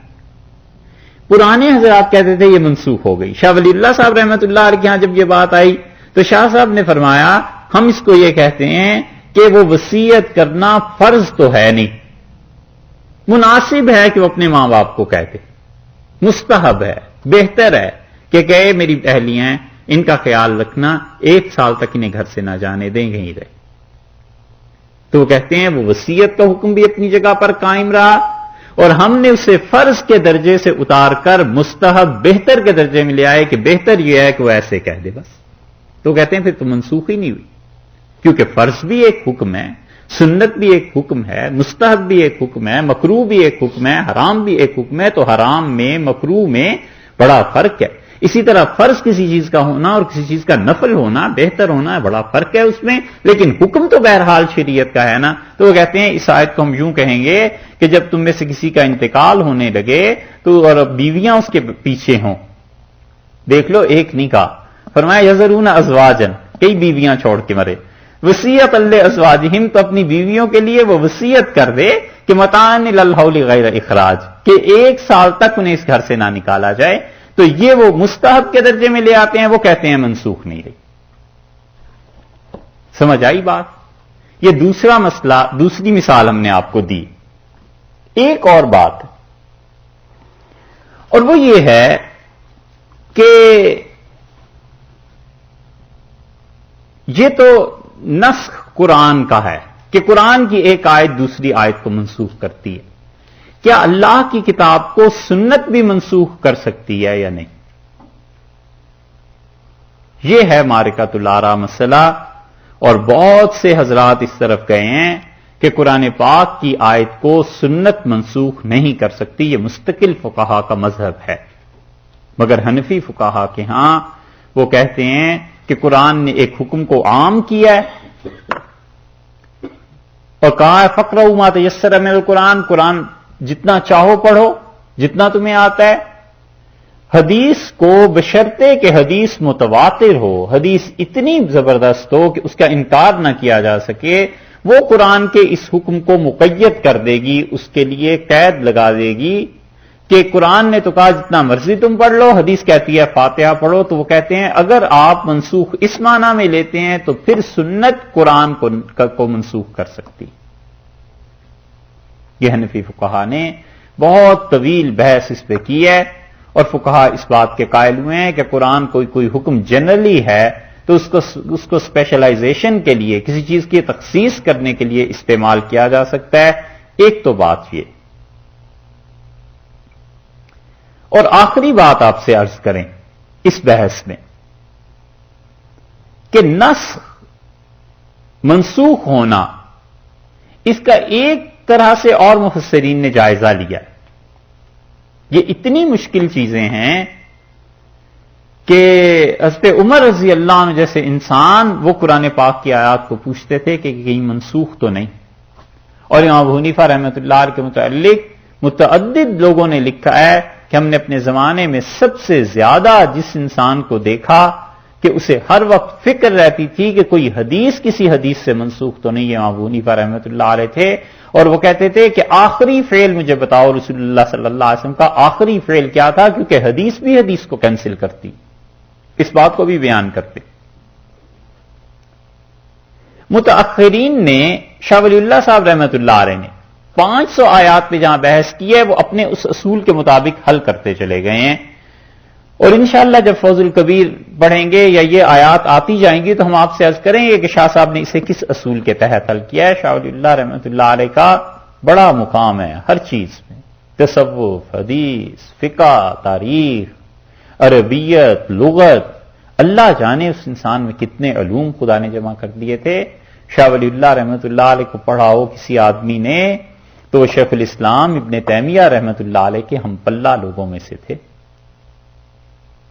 پرانے حضرات کہتے تھے یہ منسوخ ہو گئی. شاہ ولی اللہ صاحب رحمۃ اللہ علیہ کے یہاں جب یہ بات آئی تو شاہ صاحب نے فرمایا ہم اس کو یہ کہتے ہیں کہ وہ وصیت کرنا فرض تو ہے نہیں، مناسب ہے کہ وہ اپنے ماں باپ کو کہتے، مستحب ہے، بہتر ہے کہ کہے میری اہلیاں ہیں ان کا خیال رکھنا، 1 سال تک انہیں گھر سے نہ جانے دیں، کہیں رہے. تو وہ کہتے ہیں وہ وصیت کا حکم بھی اپنی جگہ پر قائم رہا اور ہم نے اسے فرض کے درجے سے اتار کر مستحب بہتر کے درجے میں لے آئے کہ بہتر یہ ہے کہ وہ ایسے کہہ دے بس. تو کہتے ہیں پھر تو منسوخ ہی نہیں ہوئی، کیونکہ فرض بھی ایک حکم ہے، سنت بھی ایک حکم ہے، مستحب بھی ایک حکم ہے، مکروہ بھی ایک حکم ہے، حرام بھی ایک حکم ہے. تو حرام میں مکروہ میں بڑا فرق ہے. اسی طرح فرض کسی چیز کا ہونا اور کسی چیز کا نفل ہونا، بہتر ہونا، بڑا فرق ہے اس میں، لیکن حکم تو بہرحال شریعت کا ہے نا. تو وہ کہتے ہیں اس آیت کو ہم یوں کہیں گے کہ جب تم میں سے کسی کا انتقال ہونے لگے تو اور بیویاں اس کے پیچھے ہوں، دیکھ لو ایک نہیں کہا، فرمایا یذرون ازواجن، کئی بیویاں چھوڑ کے مرے، وصیت ازواجہم، تو اپنی بیویوں کے لیے وہ وصیت کر دے کہ متاعن الی الحول غیر اخراج، کہ 1 سال تک انہیں اس گھر سے نہ نکالا جائے. تو یہ وہ مستحب کے درجے میں لے آتے ہیں، وہ کہتے ہیں منسوخ نہیں رہی. سمجھ آئی بات؟ یہ دوسرا مسئلہ، دوسری مثال ہم نے آپ کو دی. ایک اور بات اور وہ یہ ہے کہ یہ تو نسخ قرآن کا ہے کہ قرآن کی ایک آیت دوسری آیت کو منسوخ کرتی ہے. کیا اللہ کی کتاب کو سنت بھی منسوخ کر سکتی ہے یا نہیں؟ یہ ہے معرکۃ الآراء مسئلہ، اور بہت سے حضرات اس طرف گئے ہیں کہ قرآن پاک کی آیت کو سنت منسوخ نہیں کر سکتی. یہ مستقل فقہا کا مذہب ہے، مگر حنفی فقہا کے ہاں وہ کہتے ہیں کہ قرآن نے ایک حکم کو عام کیا ہے اور کہا ہے فقرؤوا ما تیسر من القرآن، قرآن جتنا چاہو پڑھو، جتنا تمہیں آتا ہے. حدیث کو بشرطے کہ حدیث متواتر ہو، حدیث اتنی زبردست ہو کہ اس کا انکار نہ کیا جا سکے، وہ قرآن کے اس حکم کو مقید کر دے گی، اس کے لیے قید لگا دے گی کہ قرآن نے تو کہا جتنا مرضی تم پڑھ لو، حدیث کہتی ہے فاتحہ پڑھو. تو وہ کہتے ہیں اگر آپ منسوخ اس معنی میں لیتے ہیں تو پھر سنت قرآن کو منسوخ کر سکتی. یہ حنفی فقہا نے بہت طویل بحث اس پہ کی ہے، اور فقہا اس بات کے قائل ہوئے ہیں کہ قرآن کوئی حکم جنرلی ہے تو اس کو اسپیشلائزیشن کے لیے، کسی چیز کی تخصیص کرنے کے لیے استعمال کیا جا سکتا ہے. ایک تو بات یہ، اور آخری بات آپ سے عرض کریں اس بحث میں کہ نسخ، منسوخ ہونا، اس کا ایک طرح سے اور مفسرین نے جائزہ لیا. یہ اتنی مشکل چیزیں ہیں کہ حضرت عمر رضی اللہ عنہ جیسے انسان وہ قرآن پاک کی آیات کو پوچھتے تھے کہ کہیں منسوخ تو نہیں. اور امام ابو حنیفہ رحمۃ اللہ علیہ کے متعلق متعدد لوگوں نے لکھا ہے کہ ہم نے اپنے زمانے میں سب سے زیادہ جس انسان کو دیکھا کہ اسے ہر وقت فکر رہتی تھی کہ کوئی حدیث کسی حدیث سے منسوخ تو نہیں ہے، امام ابو حنیفہ رحمۃ اللہ علیہ تھے. اور وہ کہتے تھے کہ آخری فعل مجھے بتاؤ رسول اللہ صلی اللہ علیہ وسلم کا آخری فعل کیا تھا، کیونکہ حدیث بھی حدیث کو کینسل کرتی. اس بات کو بھی بیان کرتے. متاخرین نے، شاہ ولی اللہ صاحب رحمۃ اللہ علیہ نے 500 آیات پہ جہاں بحث کی ہے وہ اپنے اس اصول کے مطابق حل کرتے چلے گئے ہیں. اور انشاءاللہ جب فوز الکبیر پڑھیں گے یا یہ آیات آتی جائیں گی تو ہم آپ سے عرض کریں گے کہ شاہ صاحب نے اسے کس اصول کے تحت حل کیا ہے. شاہ ولی اللہ رحمۃ اللہ علیہ کا بڑا مقام ہے ہر چیز میں، تصوف، حدیث، فقہ، تاریخ، عربیت، لغت، اللہ جانے اس انسان میں کتنے علوم خدا نے جمع کر دیے تھے. شاہ ولی اللہ رحمۃ اللہ علیہ کو پڑھا ہو کسی آدمی نے تو وہ شیخ الاسلام ابن تیمیہ رحمۃ اللہ علیہ کے ہم پلہ لوگوں میں سے تھے.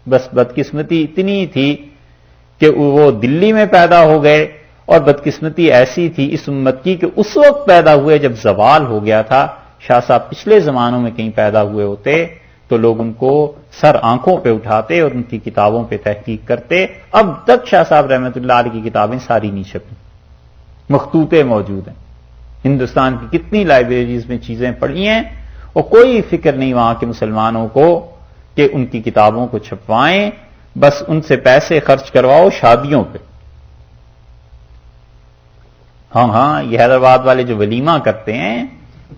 بس بدقسمتی اتنی تھی کہ وہ دلی میں پیدا ہو گئے، اور بدقسمتی ایسی تھی اس امت کی کہ اس وقت پیدا ہوئے جب زوال ہو گیا تھا. شاہ صاحب پچھلے زمانوں میں کہیں پیدا ہوئے ہوتے تو لوگ ان کو سر آنکھوں پہ اٹھاتے اور ان کی کتابوں پہ تحقیق کرتے. اب تک شاہ صاحب رحمۃ اللہ علیہ کی کتابیں ساری نہیں چھپی. مخطوطے موجود ہیں، ہندوستان کی کتنی لائبریریز میں چیزیں پڑھی ہیں، اور کوئی فکر نہیں وہاں کے مسلمانوں کو کہ ان کی کتابوں کو چھپوائیں، بس ان سے پیسے خرچ کرواؤ شادیوں پہ۔ ہاں یہ حیدرآباد والے جو ولیمہ کرتے ہیں،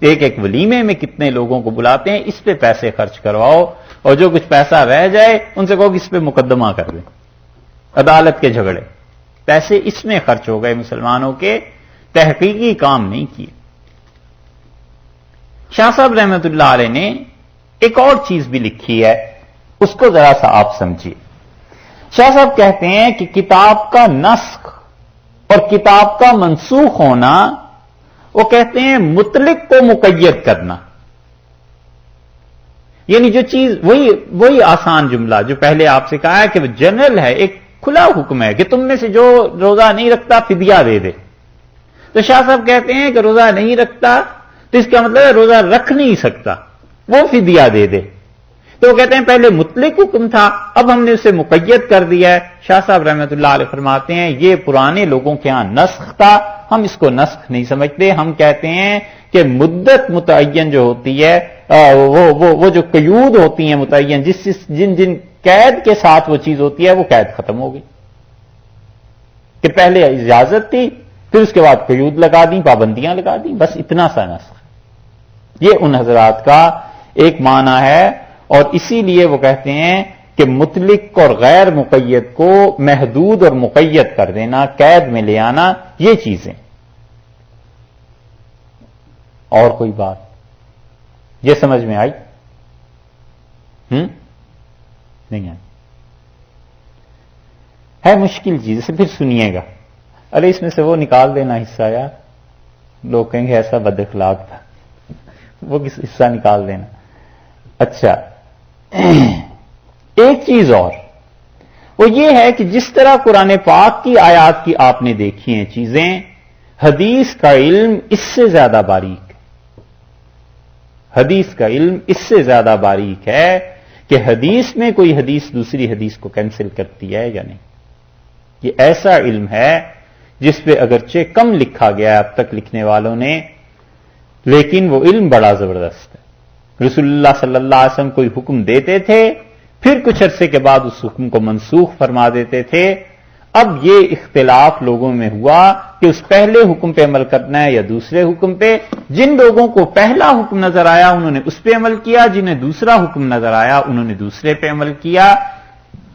ایک ایک ولیمے میں کتنے لوگوں کو بلاتے ہیں، اس پہ پیسے خرچ کرواؤ، اور جو کچھ پیسہ رہ جائے ان سے کہو کہ اس پہ مقدمہ کر دیں، عدالت کے جھگڑے۔ پیسے اس میں خرچ ہو گئے مسلمانوں کے، تحقیقی کام نہیں کیے۔ شاہ صاحب رحمت اللہ علیہ نے ایک اور چیز بھی لکھی ہے، اس کو ذرا سا آپ سمجھیے۔ شاہ صاحب کہتے ہیں کہ کتاب کا نسخ اور کتاب کا منسوخ ہونا، وہ کہتے ہیں مطلق کو مقید کرنا، یعنی جو چیز وہی آسان جملہ جو پہلے آپ سے کہا ہے کہ وہ جنرل ہے، ایک کھلا حکم ہے کہ تم میں سے جو روزہ نہیں رکھتا فدیہ دے دے، تو شاہ صاحب کہتے ہیں کہ روزہ نہیں رکھتا تو اس کا مطلب ہے روزہ رکھ نہیں سکتا، وہ فدیہ دے دے۔ تو وہ کہتے ہیں پہلے مطلق حکم تھا، اب ہم نے اسے مقید کر دیا ہے۔ شاہ صاحب رحمت اللہ علیہ فرماتے ہیں یہ پرانے لوگوں کے ہاں نسخ تھا، ہم اس کو نسخ نہیں سمجھتے، ہم کہتے ہیں کہ مدت متعین جو ہوتی ہے، وہ جو قیود ہوتی ہیں متعین، جن قید کے ساتھ وہ چیز ہوتی ہے، وہ قید ختم ہو گئی، کہ پہلے اجازت تھی، پھر اس کے بعد قیود لگا دیں، پابندیاں لگا دیں، بس اتنا سا نسخ۔ یہ ان حضرات کا ایک معنی ہے، اور اسی لیے وہ کہتے ہیں کہ مطلق اور غیر مقید کو محدود اور مقید کر دینا، قید میں لے آنا، یہ چیزیں۔ اور کوئی بات یہ سمجھ میں آئی؟ نہیں آئی؟ ہے مشکل چیز، اسے پھر سنیے گا۔ ارے اس میں سے وہ نکال دینا حصہ یار، لوگ کہیں گے ایسا بد اخلاق تھا، وہ حصہ نکال دینا۔ اچھا ایک چیز اور، وہ یہ ہے کہ جس طرح قرآن پاک کی آیات کی آپ نے دیکھی ہیں چیزیں، حدیث کا علم اس سے زیادہ باریک ہے۔ حدیث کا علم اس سے زیادہ باریک ہے کہ حدیث میں کوئی حدیث دوسری حدیث کو کینسل کرتی ہے یا نہیں۔ یہ ایسا علم ہے جس پہ اگرچہ کم لکھا گیا ہے اب تک لکھنے والوں نے، لیکن وہ علم بڑا زبردست ہے۔ رسول اللہ صلی اللہ علیہ وسلم کوئی حکم دیتے تھے، پھر کچھ عرصے کے بعد اس حکم کو منسوخ فرما دیتے تھے۔ اب یہ اختلاف لوگوں میں ہوا کہ اس پہلے حکم پہ عمل کرنا ہے یا دوسرے حکم پہ۔ جن لوگوں کو پہلا حکم نظر آیا انہوں نے اس پہ عمل کیا، جنہیں دوسرا حکم نظر آیا انہوں نے دوسرے پہ عمل کیا۔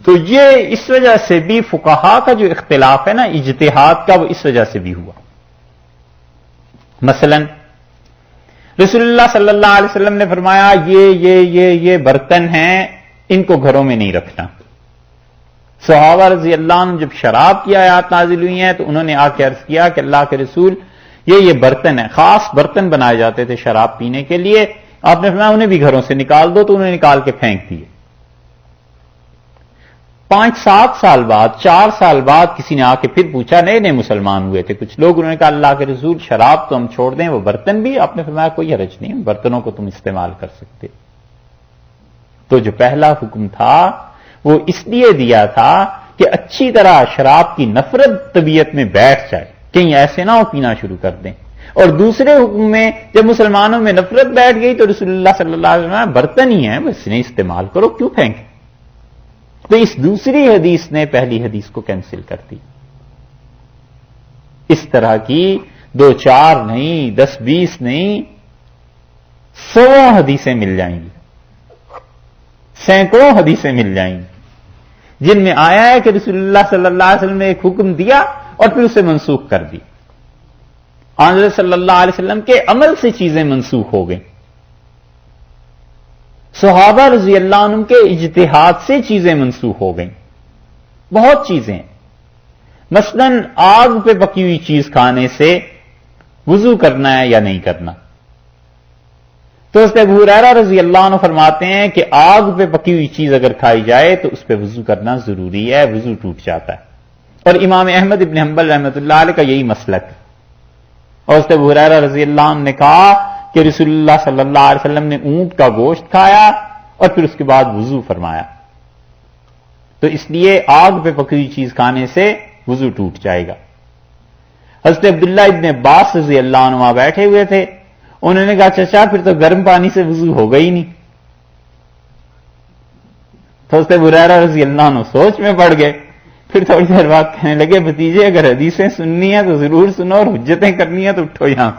تو یہ اس وجہ سے بھی فقہا کا جو اختلاف ہے نا اجتہاد کا، وہ اس وجہ سے بھی ہوا۔ مثلا رسول اللہ صلی اللہ علیہ وسلم نے فرمایا یہ برتن ہیں، ان کو گھروں میں نہیں رکھنا۔ صحابہ رضی اللہ عنہ جب شراب کی آیات نازل ہوئی ہیں تو انہوں نے آ کے عرض کیا کہ اللہ کے رسول یہ برتن ہیں، خاص برتن بنائے جاتے تھے شراب پینے کے لیے، آپ نے فرمایا انہیں بھی گھروں سے نکال دو، تو انہیں نکال کے پھینک دیے۔ 5-7 سال بعد 4 سال بعد کسی نے آ کے پھر پوچھا، نئے مسلمان ہوئے تھے کچھ لوگ، انہوں نے کہا اللہ کے رسول شراب تو ہم چھوڑ دیں، وہ برتن بھی؟ آپ نے فرمایا کوئی حرج نہیں، برتنوں کو تم استعمال کر سکتے۔ تو جو پہلا حکم تھا وہ اس لیے دیا تھا کہ اچھی طرح شراب کی نفرت طبیعت میں بیٹھ جائے، کہیں ایسے نہ ہو پینا شروع کر دیں۔ اور دوسرے حکم میں جب مسلمانوں میں نفرت بیٹھ گئی تو رسول اللہ صلی اللہ علیہ وسلم برتن ہی ہیں، بس انہیں استعمال کرو، کیوں پھینکیں؟ تو اس دوسری حدیث نے پہلی حدیث کو کینسل کر دی۔ اس طرح کی 2-4 نہیں، 10-20 نہیں، 100 حدیثیں مل جائیں گی، سینکڑوں حدیثیں مل جائیں گی جن میں آیا ہے کہ رسول اللہ صلی اللہ علیہ وسلم نے ایک حکم دیا اور پھر اسے منسوخ کر دی۔ حضرت صلی اللہ علیہ وسلم کے عمل سے چیزیں منسوخ ہو گئیں، صحابہ رضی اللہ عنہ کے اجتہاد سے چیزیں منسوخ ہو گئیں، بہت چیزیں۔ مثلا آگ پہ پکی ہوئی چیز کھانے سے وضو کرنا ہے یا نہیں کرنا، تو حضرت ابو ہریرہ رضی اللہ عنہ فرماتے ہیں کہ آگ پہ پکی ہوئی چیز اگر کھائی جائے تو اس پہ وضو کرنا ضروری ہے، وضو ٹوٹ جاتا ہے۔ اور امام احمد ابن حنبل رحمۃ اللہ علیہ کا یہی مسلک ہے۔ اور حضرت ابو ہریرہ رضی اللہ عنہ نے کہا کہ رسول اللہ صلی اللہ علیہ وسلم نے اونٹ کا گوشت کھایا اور پھر اس کے بعد وضو فرمایا، تو اس لیے آگ پہ پکی ہوئی چیز کھانے سے وضو ٹوٹ جائے گا۔ حضرت عبداللہ ابن عباس رضی اللہ عنہ وہاں بیٹھے ہوئے تھے. انہوں نے کہا چچا پھر تو گرم پانی سے وضو ہوگا ہی نہیں. تو حضرت ابو ہریرہ رضی اللہ عنہ سوچ میں پڑ گئے. پھر تھوڑی دیر بعد کہنے لگے بھتیجے اگر حدیثیں سننی ہیں تو ضرور سنو اور حجتیں کرنی ہیں تو اٹھو یہاں.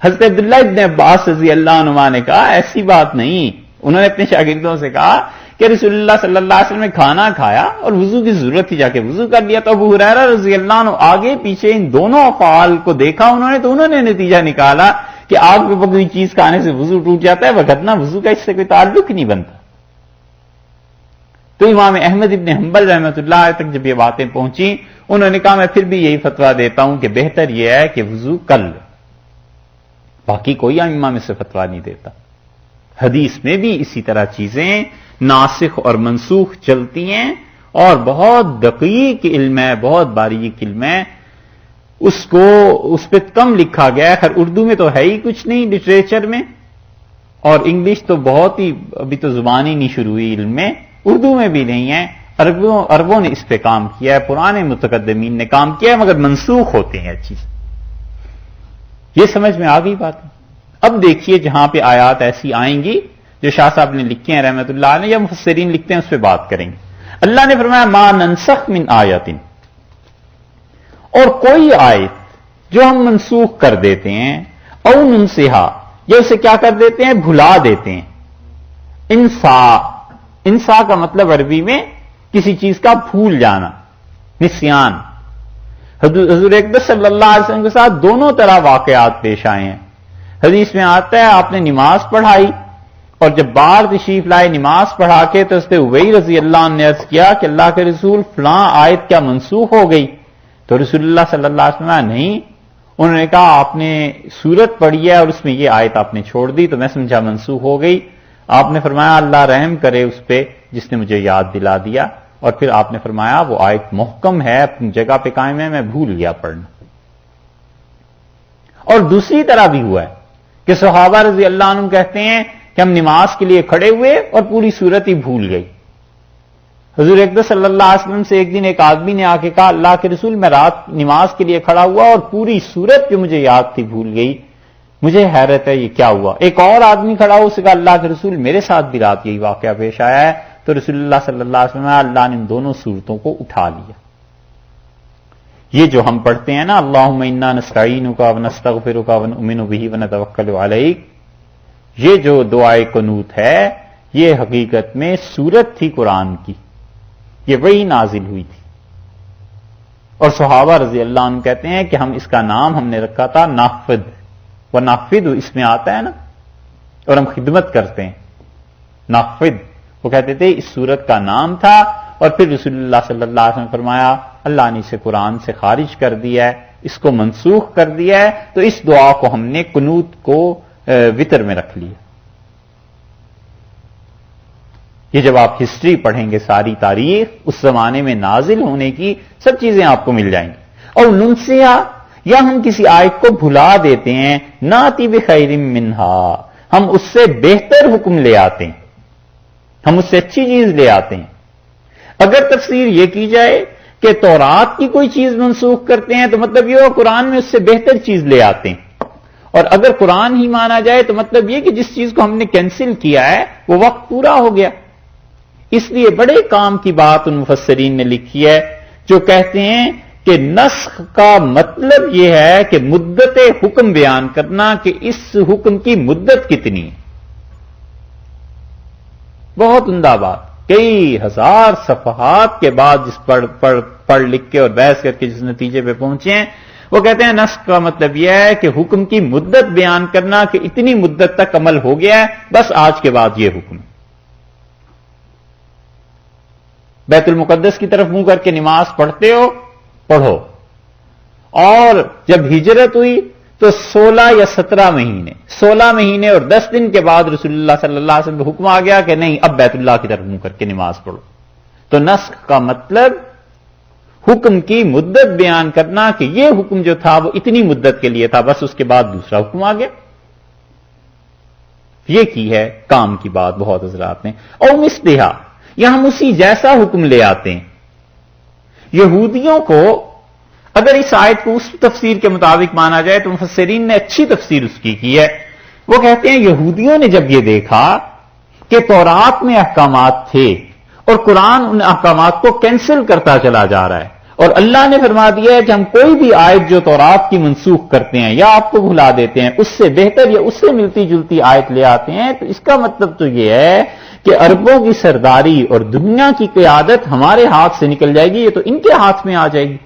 حضرت عبداللہ ابن عباس رضی اللہ عنہ نے کہا ایسی بات نہیں. انہوں نے اپنے شاگردوں سے کہا کہ رسول اللہ صلی اللہ علیہ وسلم نے کھانا کھایا اور وضو کی ضرورت تھی جا کے وضو کر لیا. تو ابو ہریرہ رضی اللہ عنہ آگے پیچھے ان دونوں افعال کو دیکھا انہوں نے نتیجہ نکالا کہ آگ پہ پکی ہوئی چیز کھانے سے وضو ٹوٹ جاتا ہے وگرنہ وضو کا اس سے کوئی تعلق نہیں بنتا. تو امام احمد ابن حنبل رحمۃ اللہ علیہ تک جب یہ باتیں پہنچی انہوں نے کہا میں پھر بھی یہی فتویٰ دیتا ہوں کہ بہتر یہ ہے کہ وضو کر لے. باقی کوئی امام میں سے فتویٰ نہیں دیتا. حدیث میں بھی اسی طرح چیزیں ناسخ اور منسوخ چلتی ہیں اور بہت دقیق علم ہے, بہت باریک علم ہے. اس پہ کم لکھا گیا ہے. خیر اردو میں تو ہے ہی کچھ نہیں لٹریچر میں, اور انگلش تو بہت ہی ابھی تو زبان ہی نہیں شروع ہوئی علم میں. اردو میں بھی نہیں ہے. عربوں نے اس پہ کام کیا ہے, پرانے متقدمین نے کام کیا ہے, مگر منسوخ ہوتے ہیں چیز. یہ سمجھ میں آ گئی بات. اب دیکھیے جہاں پہ آیات ایسی آئیں گی جو شاہ صاحب نے لکھے ہیں رحمۃ اللہ علیہ یا مفسرین لکھتے ہیں اس پہ بات کریں گے. اللہ نے فرمایا ما ننسخ من آیت, اور کوئی آیت جو ہم منسوخ کر دیتے ہیں, او ننسہا یا اسے کیا کر دیتے ہیں بھلا دیتے ہیں. انسا کا مطلب عربی میں کسی چیز کا بھول جانا, نسیان. حضور اقدس صلی اللہ علیہ وسلم کے ساتھ دونوں طرح واقعات پیش آئے ہیں. حدیث میں آتا ہے آپ نے نماز پڑھائی اور جب باہر تشریف لائے نماز پڑھا کے تو اس پہ ابی رضی اللہ عنہ نے عرض کیا کہ اللہ کے رسول فلاں آیت کیا منسوخ ہو گئی؟ تو رسول اللہ صلی اللہ علیہ وسلم نہیں. انہوں نے کہا آپ نے سورت پڑھی ہے اور اس میں یہ آیت آپ نے چھوڑ دی تو میں سمجھا منسوخ ہو گئی. آپ نے فرمایا اللہ رحم کرے اس پہ جس نے مجھے یاد دلا دیا, اور پھر آپ نے فرمایا وہ آیت محکم ہے, اپنی جگہ پہ قائم ہے, میں بھول گیا پڑھنا. اور دوسری طرح بھی ہوا ہے کہ صحابہ رضی اللہ عنہ کہتے ہیں کہ ہم نماز کے لیے کھڑے ہوئے اور پوری صورت ہی بھول گئی. حضور اقدس صلی اللہ علیہ وسلم سے ایک دن ایک آدمی نے آ کے کہا اللہ کے رسول میں رات نماز کے لیے کھڑا ہوا اور پوری صورت جو مجھے یاد تھی بھول گئی, مجھے حیرت ہے یہ کیا ہوا. ایک اور آدمی کھڑا ہوا, اسے کہا اللہ کے رسول میرے ساتھ بھی رات یہی واقعہ پیش آیا ہے. تو رسول اللہ صلی اللہ علیہ وسلم اللہ نے ان دونوں صورتوں کو اٹھا لیا. یہ جو ہم پڑھتے ہیں نا اللہم انا نستعینک ونستغفرک ونؤمن بہ ونتوکل علیک, یہ جو دعائے قنوت ہے یہ حقیقت میں سورت تھی قرآن کی, یہ وہی نازل ہوئی تھی. اور صحابہ رضی اللہ عنہ کہتے ہیں کہ ہم اس کا نام ہم نے رکھا تھا نافذ, وہ نافذ اس میں آتا ہے نا, اور ہم خدمت کرتے ہیں نافذ. وہ کہتے تھے اس سورت کا نام تھا, اور پھر رسول اللہ صلی اللہ علیہ وسلم فرمایا اللہ نے اسے قرآن سے خارج کر دیا ہے, اس کو منسوخ کر دیا ہے, تو اس دعا کو ہم نے قنوت کو وتر میں رکھ لیا. یہ جب آپ ہسٹری پڑھیں گے ساری تاریخ اس زمانے میں نازل ہونے کی سب چیزیں آپ کو مل جائیں گی. اور ننسیہ یا ہم کسی آیت کو بھلا دیتے ہیں, ناتی بخیر منہا ہم اس سے بہتر حکم لے آتے ہیں, ہم اس سے اچھی چیز لے آتے ہیں. اگر تفسیر یہ کی جائے کہ تورات کی کوئی چیز منسوخ کرتے ہیں تو مطلب یہ ہو قرآن میں اس سے بہتر چیز لے آتے ہیں, اور اگر قرآن ہی مانا جائے تو مطلب یہ کہ جس چیز کو ہم نے کینسل کیا ہے وہ وقت پورا ہو گیا. اس لیے بڑے کام کی بات ان مفسرین نے لکھی ہے جو کہتے ہیں کہ نسخ کا مطلب یہ ہے کہ مدت حکم بیان کرنا کہ اس حکم کی مدت کتنی ہے. بہت عمدہ بات, کئی ہزار صفحات کے بعد جس پڑھ لکھ کے اور بحث کر کے جس نتیجے پہ پہنچے ہیں وہ کہتے ہیں نسخ کا مطلب یہ ہے کہ حکم کی مدت بیان کرنا کہ اتنی مدت تک عمل ہو گیا ہے, بس آج کے بعد یہ حکم. بیت المقدس کی طرف منہ کر کے نماز پڑھتے ہو پڑھو, اور جب ہجرت ہوئی تو 16 یا 17 مہینے اور 10 دن کے بعد رسول اللہ صلی اللہ علیہ وسلم کو حکم آ گیا کہ نہیں اب بیت اللہ کی طرف منہ کر کے نماز پڑھو. تو نسخ کا مطلب حکم کی مدت بیان کرنا کہ یہ حکم جو تھا وہ اتنی مدت کے لیے تھا, بس اس کے بعد دوسرا حکم آ گیا. یہ کی ہے کام کی بات بہت حضرات نے. اور مثلہا یا ہم اسی جیسا حکم لے آتے ہیں, یہودیوں کو اگر اس آیت کو اس تفسیر کے مطابق مانا جائے تو مفسرین نے اچھی تفسیر اس کی ہے. وہ کہتے ہیں یہودیوں نے جب یہ دیکھا کہ تورات میں احکامات تھے اور قرآن ان احکامات کو کینسل کرتا چلا جا رہا ہے، اور اللہ نے فرما دیا ہے کہ ہم کوئی بھی آیت جو تورات کی منسوخ کرتے ہیں یا آپ کو بھلا دیتے ہیں اس سے بہتر یا اس سے ملتی جلتی آیت لے آتے ہیں، تو اس کا مطلب تو یہ ہے کہ عربوں کی سرداری اور دنیا کی قیادت ہمارے ہاتھ سے نکل جائے گی، یہ تو ان کے ہاتھ میں آ جائے گی.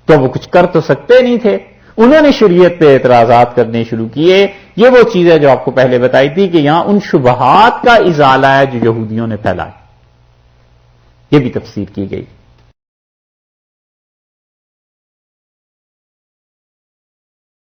تو وہ کچھ کر تو سکتے نہیں تھے، انہوں نے شریعت پہ اعتراضات کرنے شروع کیے. یہ وہ چیز ہے جو آپ کو پہلے بتائی تھی کہ یہاں ان شبہات کا ازالہ ہے جو یہودیوں نے پھیلائے. یہ بھی تفسیر کی گئی.